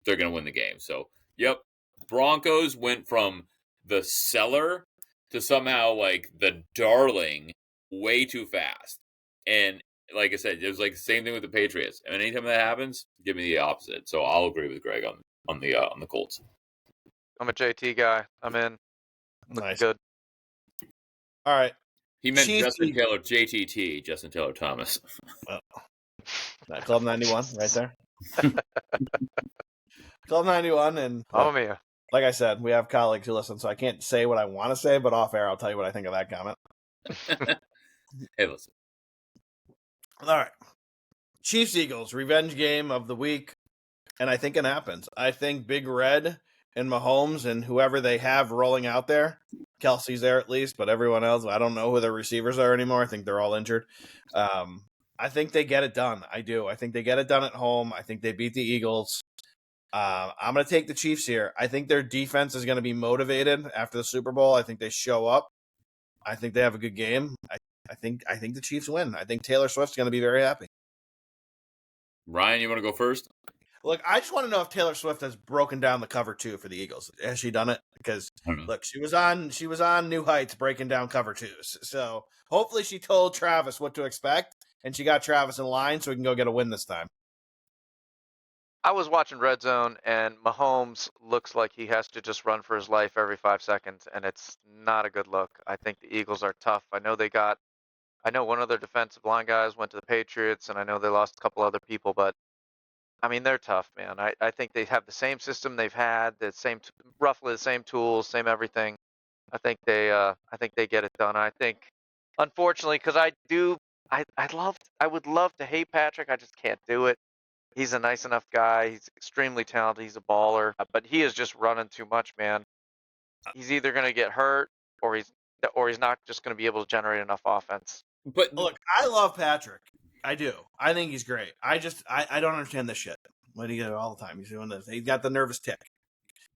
they're going to win the game. So, yep. Broncos went from the seller to somehow like the darling way too fast. And like I said, it was like the same thing with the Patriots. And anytime that happens, give me the opposite. So I'll agree with Greg on the Colts. I'm a JT guy. I'm in. Looking Nice. good. All right. He meant Chiefs Justin Taylor, JTT, Justin Taylor Thomas. Club 91 right there. Club 91. And Oh, Mia. like I said, we have colleagues who listen, so I can't say what I want to say, but off air, I'll tell you what I think of that comment. Hey, listen. All right. Chiefs-Eagles, revenge game of the week. And I think it happens. I think Big Red and Mahomes and whoever they have rolling out there, Kelsey's there at least, but everyone else, I don't know who their receivers are anymore. I think they're all injured. I think they get it done. I do. I think they get it done at home. I think they beat the Eagles. I'm going to take the Chiefs here. I think their defense is going to be motivated after the Super Bowl. I think they show up. I think they have a good game. I think the Chiefs win. I think Taylor Swift's going to be very happy. Ryan, you want to go first? Look, I just want to know if Taylor Swift has broken down the cover 2 for the Eagles. Has she done it? Because look, she was on New Heights breaking down cover 2s. So hopefully she told Travis what to expect, and she got Travis in line so we can go get a win this time. I was watching Red Zone, and Mahomes looks like he has to just run for his life every 5 seconds, and it's not a good look. I think the Eagles are tough. I know one of their defensive line guys went to the Patriots, and I know they lost a couple other people, but I mean, they're tough, man. I think they have the same system they've had, roughly the same tools, same everything. I think they get it done. I think, unfortunately, because I would love to hate Patrick. I just can't do it. He's a nice enough guy. He's extremely talented. He's a baller, but he is just running too much, man. He's either going to get hurt or he's not just going to be able to generate enough offense. But look, I love Patrick. I do. I think he's great. I don't understand this shit. What do you do all the time? He's doing this. He's got the nervous tick.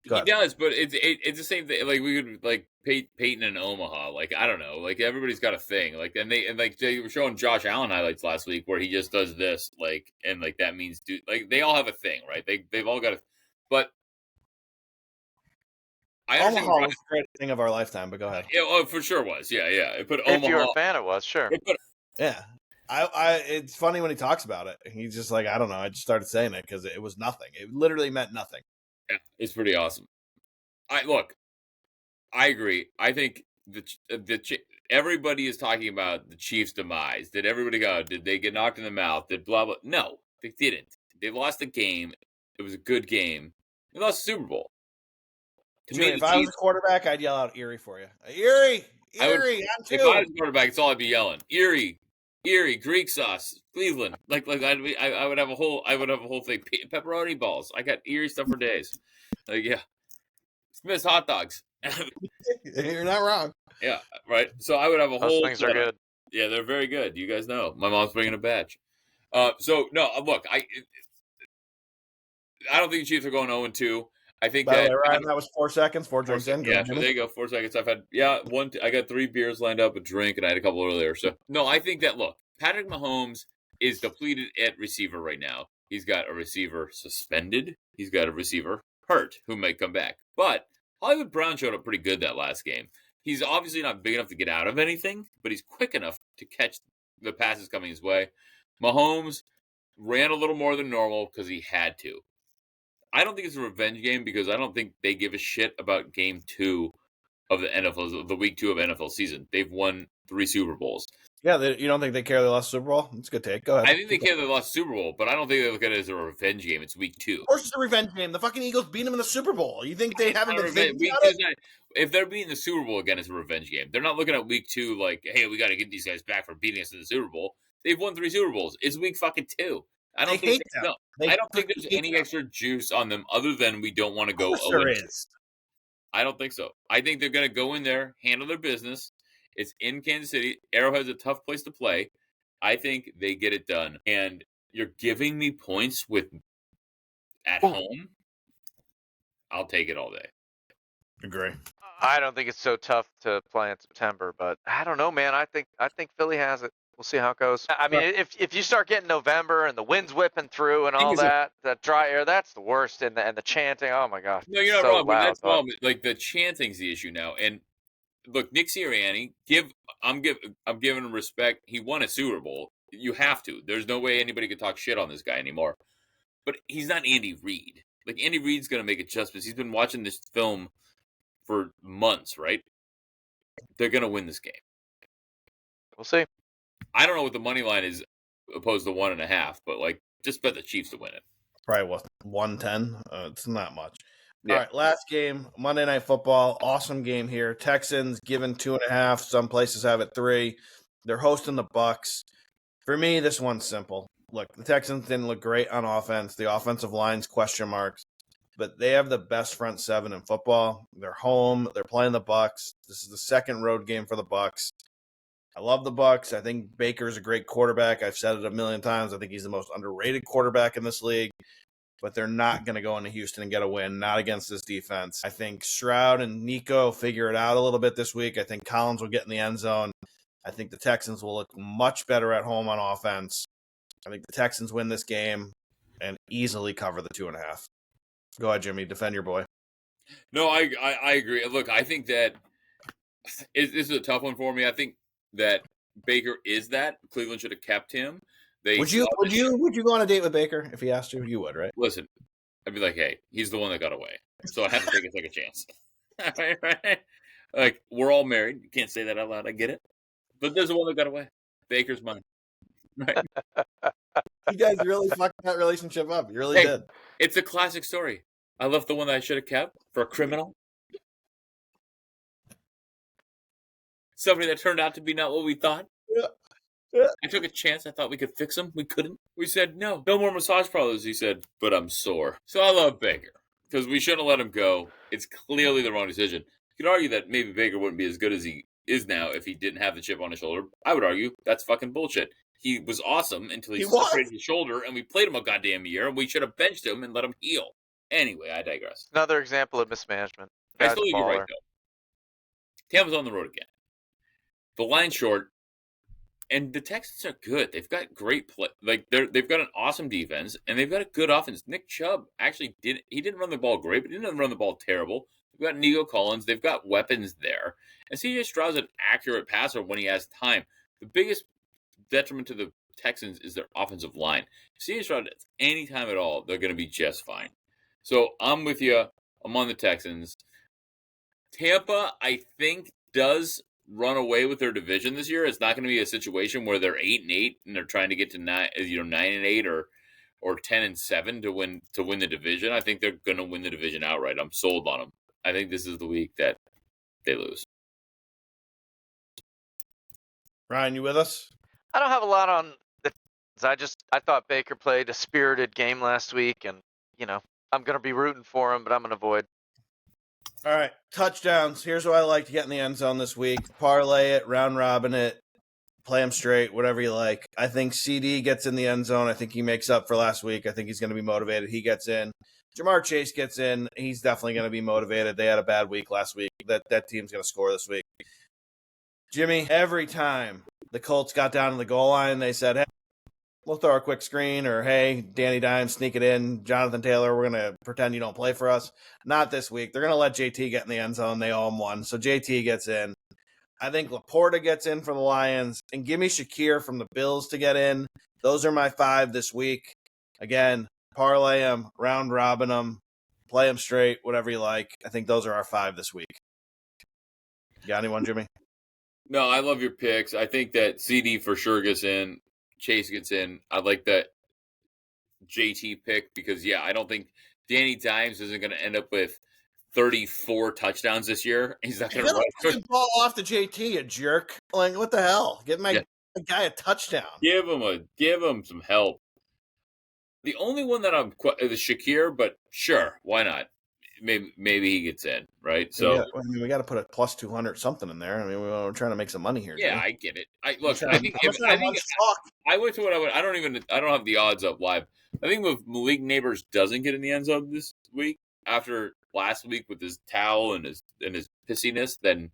he does, but it's the same thing. Like we could like Peyton in Omaha. Like I don't know. Like everybody's got a thing. Like and they were showing Josh Allen highlights last week where he just does this. Like and like that means like they all have a thing, right? They've all got a. But I understand. Omaha was the greatest thing of our lifetime. But go ahead. Yeah, oh, for sure was. Yeah. It put If Omaha. you're a fan, it was sure. Yeah. It's funny when he talks about it. He's just like, I don't know. I just started saying it because it was nothing. It literally meant nothing. Yeah, it's pretty awesome. Look, I agree. I think everybody is talking about the Chiefs' demise. Did everybody go? Did they get knocked in the mouth? Did blah blah? No, they didn't. They lost the game. It was a good game. They lost the Super Bowl. To Jimmy, me, if I was a quarterback, I'd yell out Erie for you. Erie, on two. if I was a quarterback, it's all I'd be yelling. Erie, Greek sauce, Cleveland. Like I would have a whole thing. Pepperoni balls. I got Erie stuff for days. Like yeah, Smith's hot dogs. You're not wrong. Yeah, right. So I would have a Those whole. things are good. Yeah, they're very good. You guys know. My mom's bringing a batch. So no, look, I don't think the Chiefs are going 0-2. I think By the that way, Ryan, that was 4 seconds, 4 drinks in. Yeah, so there you go. 4 seconds. I've had I got 3 beers lined up, a drink, and I had a couple earlier. So no, I think that look, Patrick Mahomes is depleted at receiver right now. He's got a receiver suspended. He's got a receiver hurt who might come back. But Hollywood Brown showed up pretty good that last game. He's obviously not big enough to get out of anything, but he's quick enough to catch the passes coming his way. Mahomes ran a little more than normal because he had to. I don't think it's a revenge game because I don't think they give a shit about game 2 of the week 2 of NFL season. They've won 3 Super Bowls. Yeah, you don't think they care they lost the Super Bowl? It's a good take. Go ahead. I think they care they lost the Super Bowl, but I don't think they look at it as a revenge game. It's week 2. Of course it's a revenge game. The fucking Eagles beat them in the Super Bowl. You think they haven't been thinking about it? If they're beating the Super Bowl again, it's a revenge game. They're not looking at week 2 like, hey, we got to get these guys back for beating us in the Super Bowl. They've won 3 Super Bowls. It's week fucking 2. I don't think there's any extra juice on them other than we don't want to go. There is. I don't think so. I think they're going to go in there, handle their business. It's in Kansas City. Arrowhead's a tough place to play. I think they get it done. And you're giving me points at home? I'll take it all day. Agree. I don't think it's so tough to play in September, but I don't know, man. I think Philly has it. We'll see how it goes. I mean, if you start getting November and the wind's whipping through and all that dry air, that's the worst. And the chanting, oh my gosh. No, you're not wrong. But that's wrong. Like the chanting's the issue now. And look, Nick Sirianni, I'm giving him respect. He won a Super Bowl. You have to. There's no way anybody could talk shit on this guy anymore. But he's not Andy Reid. Like Andy Reid's gonna make adjustments. He's been watching this film for months, right? They're gonna win this game. We'll see. I don't know what the money line is opposed to 1.5, but like just bet the Chiefs to win it. Probably what 110. It's not much. Yeah. All right, last game, Monday Night Football. Awesome game here. Texans given 2.5. Some places have it 3. They're hosting the Bucks. For me, this one's simple. Look, the Texans didn't look great on offense. The offensive line's question marks, but they have the best front 7 in football. They're home. They're playing the Bucks. This is the second road game for the Bucks. I love the Bucks. I think Baker's a great quarterback. I've said it a million times. I think he's the most underrated quarterback in this league. But they're not going to go into Houston and get a win, not against this defense. I think Stroud and Nico figure it out a little bit this week. I think Collins will get in the end zone. I think the Texans will look much better at home on offense. I think the Texans win this game and easily cover the 2.5. Go ahead, Jimmy. Defend your boy. No, I agree. Look, I think that this is a tough one for me. I think that Baker is that. Cleveland should have kept him. Would you go on a date with Baker if he asked you? You would, right? Listen, I'd be like, hey, he's the one that got away, so I have to take a second chance. right? Like we're all married. You can't say that out loud. I get it, but there's the one that got away. Baker's mine. Right? You guys really fucked that relationship up. You really did. It's a classic story. I left the one that I should have kept for a criminal. Somebody that turned out to be not what we thought. Yeah. I took a chance. I thought we could fix him. We couldn't. We said, no more massage parlors. He said, but I'm sore. So I love Baker because we shouldn't have let him go. It's clearly the wrong decision. You could argue that maybe Baker wouldn't be as good as he is now if he didn't have the chip on his shoulder. I would argue that's fucking bullshit. He was awesome until he separated his shoulder, and we played him a goddamn year, and we should have benched him and let him heal. Anyway, I digress. Another example of mismanagement. I still think you're right, though. Tampa's on the road again. The line's short. And the Texans are good. They've got great play. Like they've got an awesome defense, and they've got a good offense. Nick Chubb actually didn't run the ball great, but he didn't run the ball terrible. They've got Nico Collins. They've got weapons there. And C.J. Stroud's an accurate passer when he has time. The biggest detriment to the Texans is their offensive line. C.J. Stroud, any time at all, they're going to be just fine. So I'm with you. I'm on the Texans. Tampa, I think, does run away with their division this year. It's not going to be a situation where they're 8-8 and they're trying to get to 9-8 or 10-7 to win the division. I think they're going to win the division outright. I'm sold on them. I think this is the week that they lose. Ryan, you with us? I don't have a lot on the. I thought Baker played a spirited game last week, and I'm gonna be rooting for him, but I'm gonna avoid. All right, touchdowns. Here's what I like to get in the end zone this week. Parlay it, round robin it, play him straight, whatever you like. I think CD gets in the end zone. I think he makes up for last week. I think he's going to be motivated. He gets in. Jamar Chase gets in. He's definitely going to be motivated. They had a bad week last week. That team's going to score this week. Jimmy, every time the Colts got down to the goal line, they said, hey, we'll throw a quick screen, or, hey, Danny Dimes, sneak it in. Jonathan Taylor, we're going to pretend you don't play for us. Not this week. They're going to let JT get in the end zone. They owe him one. So JT gets in. I think Laporta gets in for the Lions. And give me Shakir from the Bills to get in. Those are my 5 this week. Again, parlay them, round robin them, play them straight, whatever you like. I think those are our 5 this week. You got anyone, Jimmy? No, I love your picks. I think that CD for sure gets in. Chase gets in. I like that JT pick because, I don't think Danny Dimes isn't going to end up with 34 touchdowns this year. He's not going to run ball off to JT, you jerk. Like, what the hell? Give my guy a touchdown. Give him some help. The only one that I'm is Shakir, but sure, why not? Maybe he gets in, right? So we got to put a plus 200 something in there. I mean, we're trying to make some money here. Yeah, Jimmy. I get it. I went to what I would. I don't have the odds up live. I think if Malik Neighbors doesn't get in the end zone this week after last week with his towel and his pissiness, then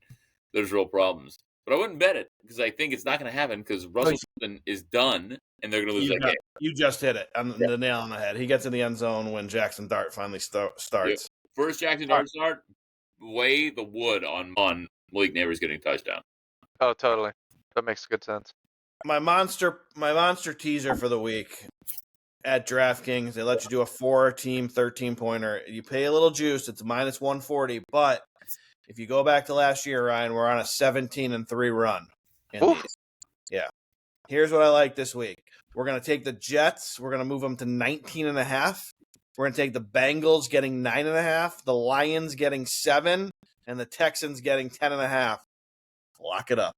there's real problems. But I wouldn't bet it because I think it's not going to happen because Russell Wilson is done and they're going to lose that game. You just hit it on the nail on the head. He gets in the end zone when Jackson Dart finally starts. Yep. First Jackson Dart start, lay the wood on Malik Neighbors getting a touchdown. Oh, totally. That makes good sense. My monster teaser for the week at DraftKings, they let you do a 4-team 13-pointer. You pay a little juice. It's minus 140. But if you go back to last year, Ryan, we're on a 17-3 run. Yeah. Here's what I like this week. We're going to take the Jets. We're going to move them to 19.5. We're going to take the Bengals getting 9.5, the Lions getting 7, and the Texans getting 10.5. Lock it up.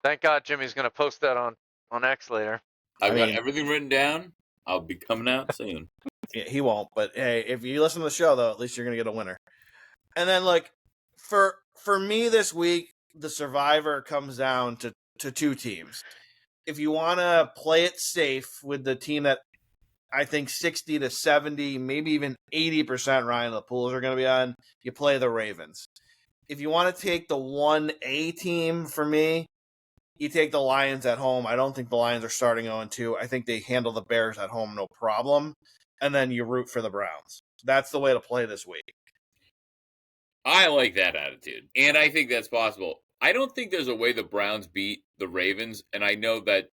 Thank God Jimmy's going to post that on X later. I've got everything written down. I'll be coming out soon. Yeah, he won't, but hey, if you listen to the show, though, at least you're going to get a winner. And then, for me this week, the Survivor comes down to 2 teams. If you want to play it safe with the team that I think 60 to 70, maybe even 80%, Ryan, the pools are going to be on, you play the Ravens. If you want to take the 1A team for me, you take the Lions at home. I don't think the Lions are starting 0-2. I think they handle the Bears at home no problem. And then you root for the Browns. That's the way to play this week. I like that attitude. And I think that's possible. I don't think there's a way the Browns beat the Ravens. And I know that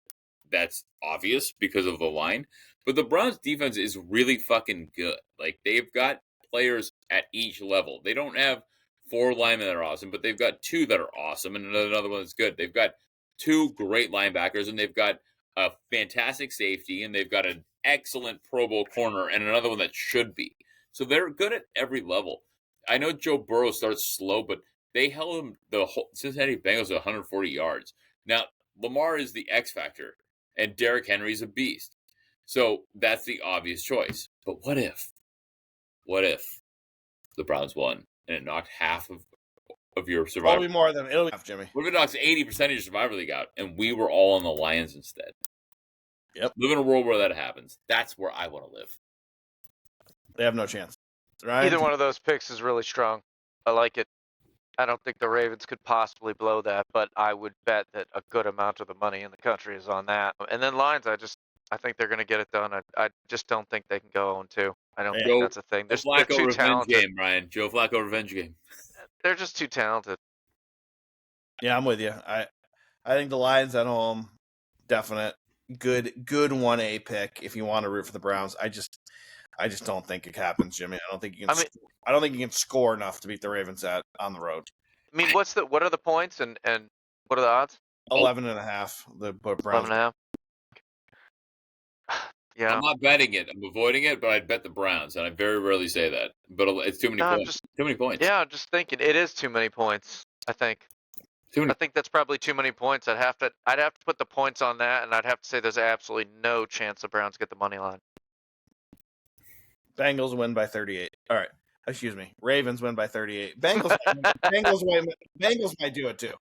that's obvious because of the line. But the Browns defense is really fucking good. Like, they've got players at each level. They don't have 4 linemen that are awesome, but they've got 2 that are awesome and another one that's good. They've got 2 great linebackers, and they've got a fantastic safety, and they've got an excellent Pro Bowl corner and another one that should be. So they're good at every level. I know Joe Burrow starts slow, but they held him, the whole Cincinnati Bengals, to 140 yards. Now, Lamar is the X factor, and Derrick Henry's a beast. So that's the obvious choice. But what if the Browns won and it knocked half of your Survivor? It'll be more than half, Jimmy. What if it knocks 80% of your Survivor League out and we were all on the Lions instead? Yep. Live in a world where that happens. That's where I want to live. They have no chance. Ryan? Either one of those picks is really strong. I like it. I don't think the Ravens could possibly blow that, but I would bet that a good amount of the money in the country is on that. And then Lions, I think they're going to get it done. I just don't think they can go 0-2. I don't think that's a thing. They're too talented. Game, Ryan. Joe Flacco revenge game. They're just too talented. Yeah, I'm with you. I think the Lions at home, definite. good 1A pick if you want to root for the Browns. I just don't think it happens, Jimmy. I don't think you can. I don't think you can score enough to beat the Ravens on the road. I mean, what are the points and what are the odds? 11.5. The Browns. 11.5. Yeah. I'm not betting it. I'm avoiding it, but I'd bet the Browns, and I very rarely say that. But it's too many points. Too many points. Yeah, I'm just thinking it is too many points. I think that's probably too many points. I'd have to put the points on that, and I'd have to say there's absolutely no chance the Browns get the money line. Bengals win by 38. All right. Excuse me. Ravens win by 38. Bengals might do it too.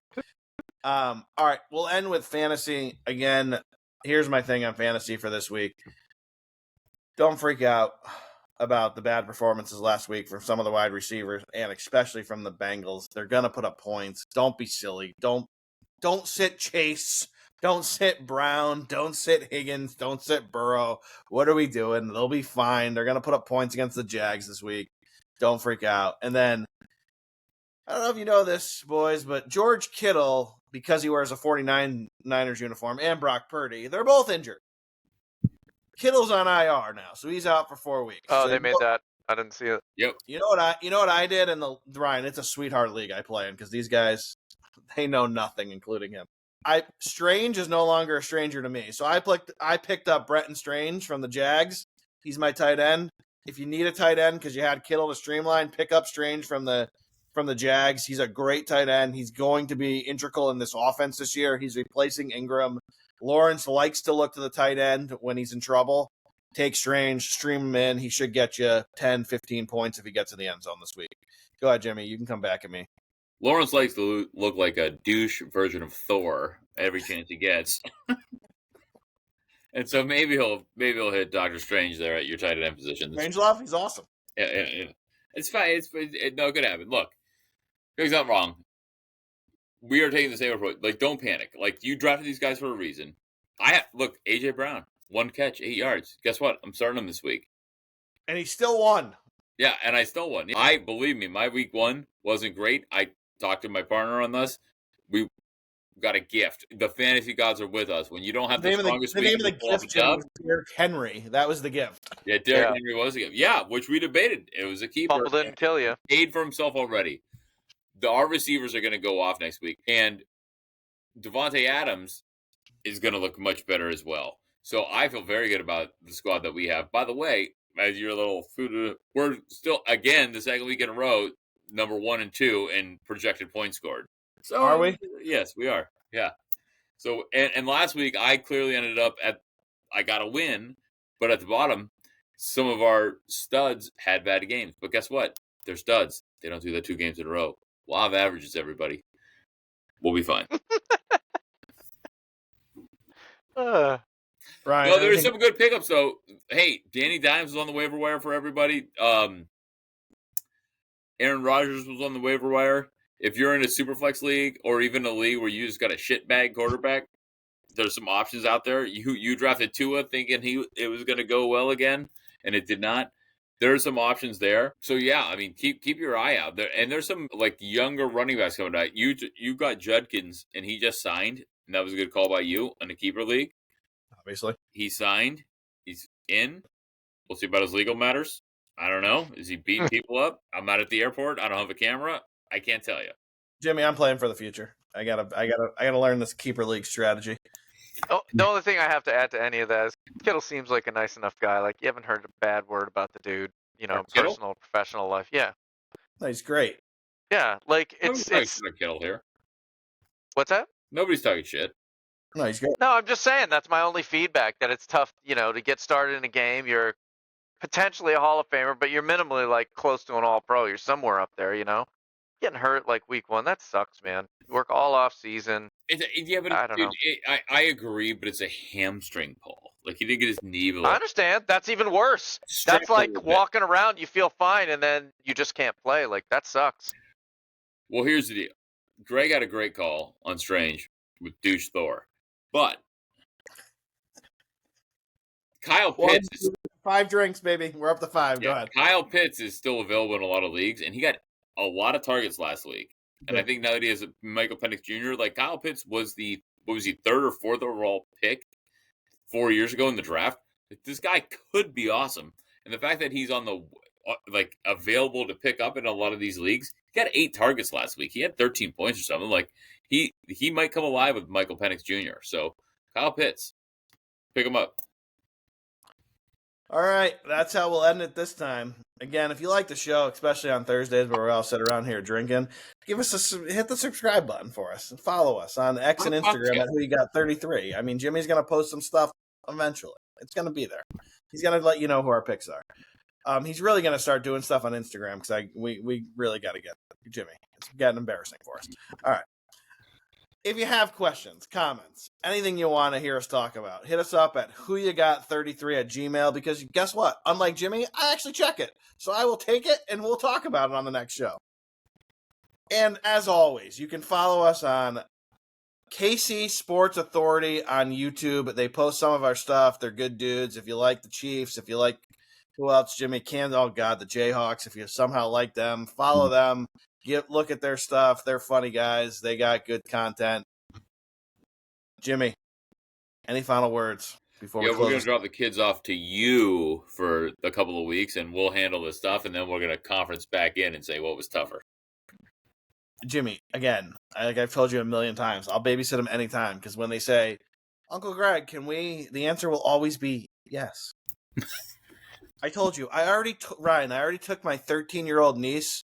All right. We'll end with fantasy. Again, here's my thing on fantasy for this week. Don't freak out about the bad performances last week from some of the wide receivers, and especially from the Bengals. They're going to put up points. Don't be silly. Don't sit Chase. Don't sit Brown. Don't sit Higgins. Don't sit Burrow. What are we doing? They'll be fine. They're going to put up points against the Jags this week. Don't freak out. And then, I don't know if you know this, boys, but George Kittle, because he wears a 49ers uniform, and Brock Purdy, they're both injured. Kittle's on IR now, so he's out for 4 weeks. Oh, so they made that. I didn't see it. Yep. You know what I did in the Ryan? It's a sweetheart league I play in because these guys, they know nothing, including him. Strange is no longer a stranger to me, so I picked up Brenton Strange from the Jags. He's my tight end. If you need a tight end because you had Kittle to streamline, pick up Strange from the Jags. He's a great tight end. He's going to be integral in this offense this year. He's replacing Ingram. Lawrence likes to look to the tight end when he's in trouble. Take Strange, stream him in. He should get you 10, 15 points if he gets in the end zone this week. Go ahead, Jimmy. You can come back at me. Lawrence likes to look like a douche version of Thor every chance he gets. And so maybe he'll hit Doctor Strange there at your tight end position. Strangelove, he's awesome. Yeah. It's fine. No, it could happen. Look, he's not wrong. We are taking the same approach. Like, don't panic. Like, you drafted these guys for a reason. Look, AJ Brown, 1 catch, 8 yards. Guess what? I'm starting him this week. And he still won. Yeah, and I still won. Believe me, my week 1 wasn't great. I talked to my partner on this. We got a gift. The fantasy gods are with us. When you don't have the strongest week, the name of the gift was Derrick Henry. That was the gift. Yeah, Derrick Henry was a gift. Yeah, which we debated. It was a keeper. Fumble didn't kill you. Paid for himself already. Our receivers are going to go off next week. And Devontae Adams is going to look much better as well. So I feel very good about the squad that we have. By the way, as your little food, we're still, again, the second week in a row, number 1 and 2 in projected points scored. So are we? Yes, we are. Yeah. So, and last week I clearly ended up I got a win, but at the bottom, some of our studs had bad games. But guess what? They're studs. They don't do that 2 games in a row. Law of averages, everybody. We'll be fine. Ryan, no, there's some good pickups though. Hey, Danny Dimes was on the waiver wire for everybody. Aaron Rodgers was on the waiver wire. If you're in a Superflex league or even a league where you just got a shitbag quarterback, there's some options out there. You drafted Tua thinking it was going to go well again, and it did not. There are some options there. So yeah, I mean, keep your eye out there. And there's some like younger running backs coming out. You got Judkins, and he just signed, and that was a good call by you in a keeper league. Obviously, he signed. He's in. We'll see about his legal matters. I don't know. Is he beating people up? I'm not at the airport. I don't have a camera. I can't tell you. Jimmy, I'm playing for the future. I gotta learn this keeper league strategy. Oh, the only thing I have to add to any of that is Kittle seems like a nice enough guy. Like, you haven't heard a bad word about the dude, personal, professional life. Yeah. No, he's great. Yeah, like it's Kittle here. What's that? Nobody's talking shit. No, he's great. No, I'm just saying that's my only feedback, that it's tough, to get started in a game. You're potentially a Hall of Famer, but you're minimally like close to an All-Pro. You're somewhere up there, Getting hurt like week 1, that sucks, man. You work all off season. I don't know. I agree, but it's a hamstring pull. Like, he didn't get his knee. I understand. That's even worse. That's like walking around, you feel fine, and then you just can't play. Like, that sucks. Well, here's the deal. Greg had a great call on Strange with Douche Thor. But Kyle Pitts is 5 drinks, baby. We're up to 5. Go ahead. Kyle Pitts is still available in a lot of leagues, and he got a lot of targets last week. And I think now that he has Michael Penix Jr., like, Kyle Pitts was the 3rd or 4th overall pick 4 years ago in the draft. This guy could be awesome. And the fact that he's on the available to pick up in a lot of these leagues, he got 8 targets last week. He had 13 points or something. Like he might come alive with Michael Penix Jr. So Kyle Pitts, pick him up. All right, that's how we'll end it this time. Again, if you like the show, especially on Thursdays where we all sit around here drinking, hit the subscribe button for us and follow us on X and Instagram at Whoyagot33. I mean, Jimmy's going to post some stuff eventually. It's going to be there. He's going to let you know who our picks are. He's really going to start doing stuff on Instagram because we really got to get Jimmy. It's getting embarrassing for us. All right. If you have questions, comments, anything you want to hear us talk about, hit us up at whoyagot33@gmail.com because guess what? Unlike Jimmy, I actually check it. So I will take it and we'll talk about it on the next show. And as always, you can follow us on KC Sports Authority on YouTube. They post some of our stuff. They're good dudes. If you like the Chiefs, if you like who else, Jimmy Can, oh God, the Jayhawks, if you somehow like them, follow them. Look at their stuff. They're funny guys. They got good content. Jimmy, any final words before we close? We're going to drop the kids off to you for a couple of weeks, and we'll handle this stuff, and then we're going to conference back in and say what was tougher. Jimmy, again, like I've told you a million times, I'll babysit them anytime because when they say, Uncle Greg, can we? The answer will always be yes. I told you. Ryan, I already took my 13-year-old niece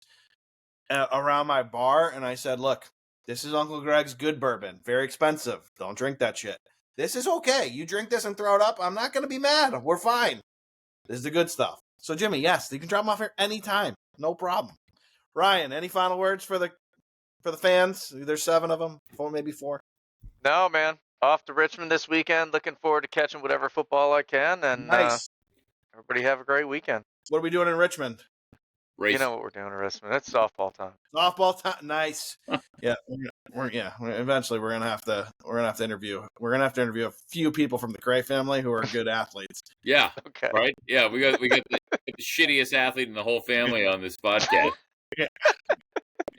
around my bar, and I said, look, this is Uncle Greg's good bourbon. Very expensive. Don't drink that shit. This is okay. You drink this and throw it up, I'm not going to be mad. We're fine. This is the good stuff. So, Jimmy, yes, you can drop them off here anytime. No problem. Ryan, any final words for the fans? There's 7 of them. 4, maybe 4. No, man. Off to Richmond this weekend. Looking forward to catching whatever football I can. And nice. Everybody have a great weekend. What are we doing in Richmond? Race. You know what we're doing in Richmond. It's softball time. Softball time. Nice. Yeah. Eventually we're gonna have to interview. We're gonna have to interview a few people from the Cray family who are good athletes. Yeah. Okay. Right. Yeah. We got the shittiest athlete in the whole family on this podcast. Yeah,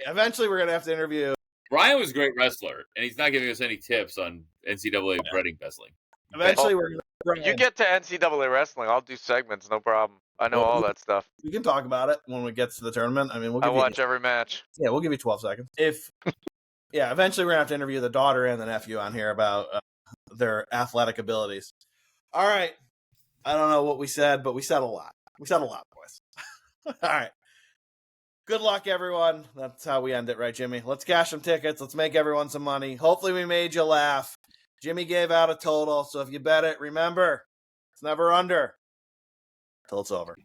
eventually we're gonna have to interview. Brian was a great wrestler, and he's not giving us any tips on NCAA breading wrestling. Eventually we're gonna. You get to NCAA wrestling, I'll do segments, no problem. I know all that stuff. We can talk about it when we get to the tournament. I mean, I watch every match. Yeah, we'll give you 12 seconds. Eventually we're going to have to interview the daughter and the nephew on here about their athletic abilities. All right. I don't know what we said, but we said a lot. We said a lot, boys. All right. Good luck, everyone. That's how we end it, right, Jimmy? Let's cash some tickets. Let's make everyone some money. Hopefully we made you laugh. Jimmy gave out a total, so if you bet it, remember, it's never under till it's over.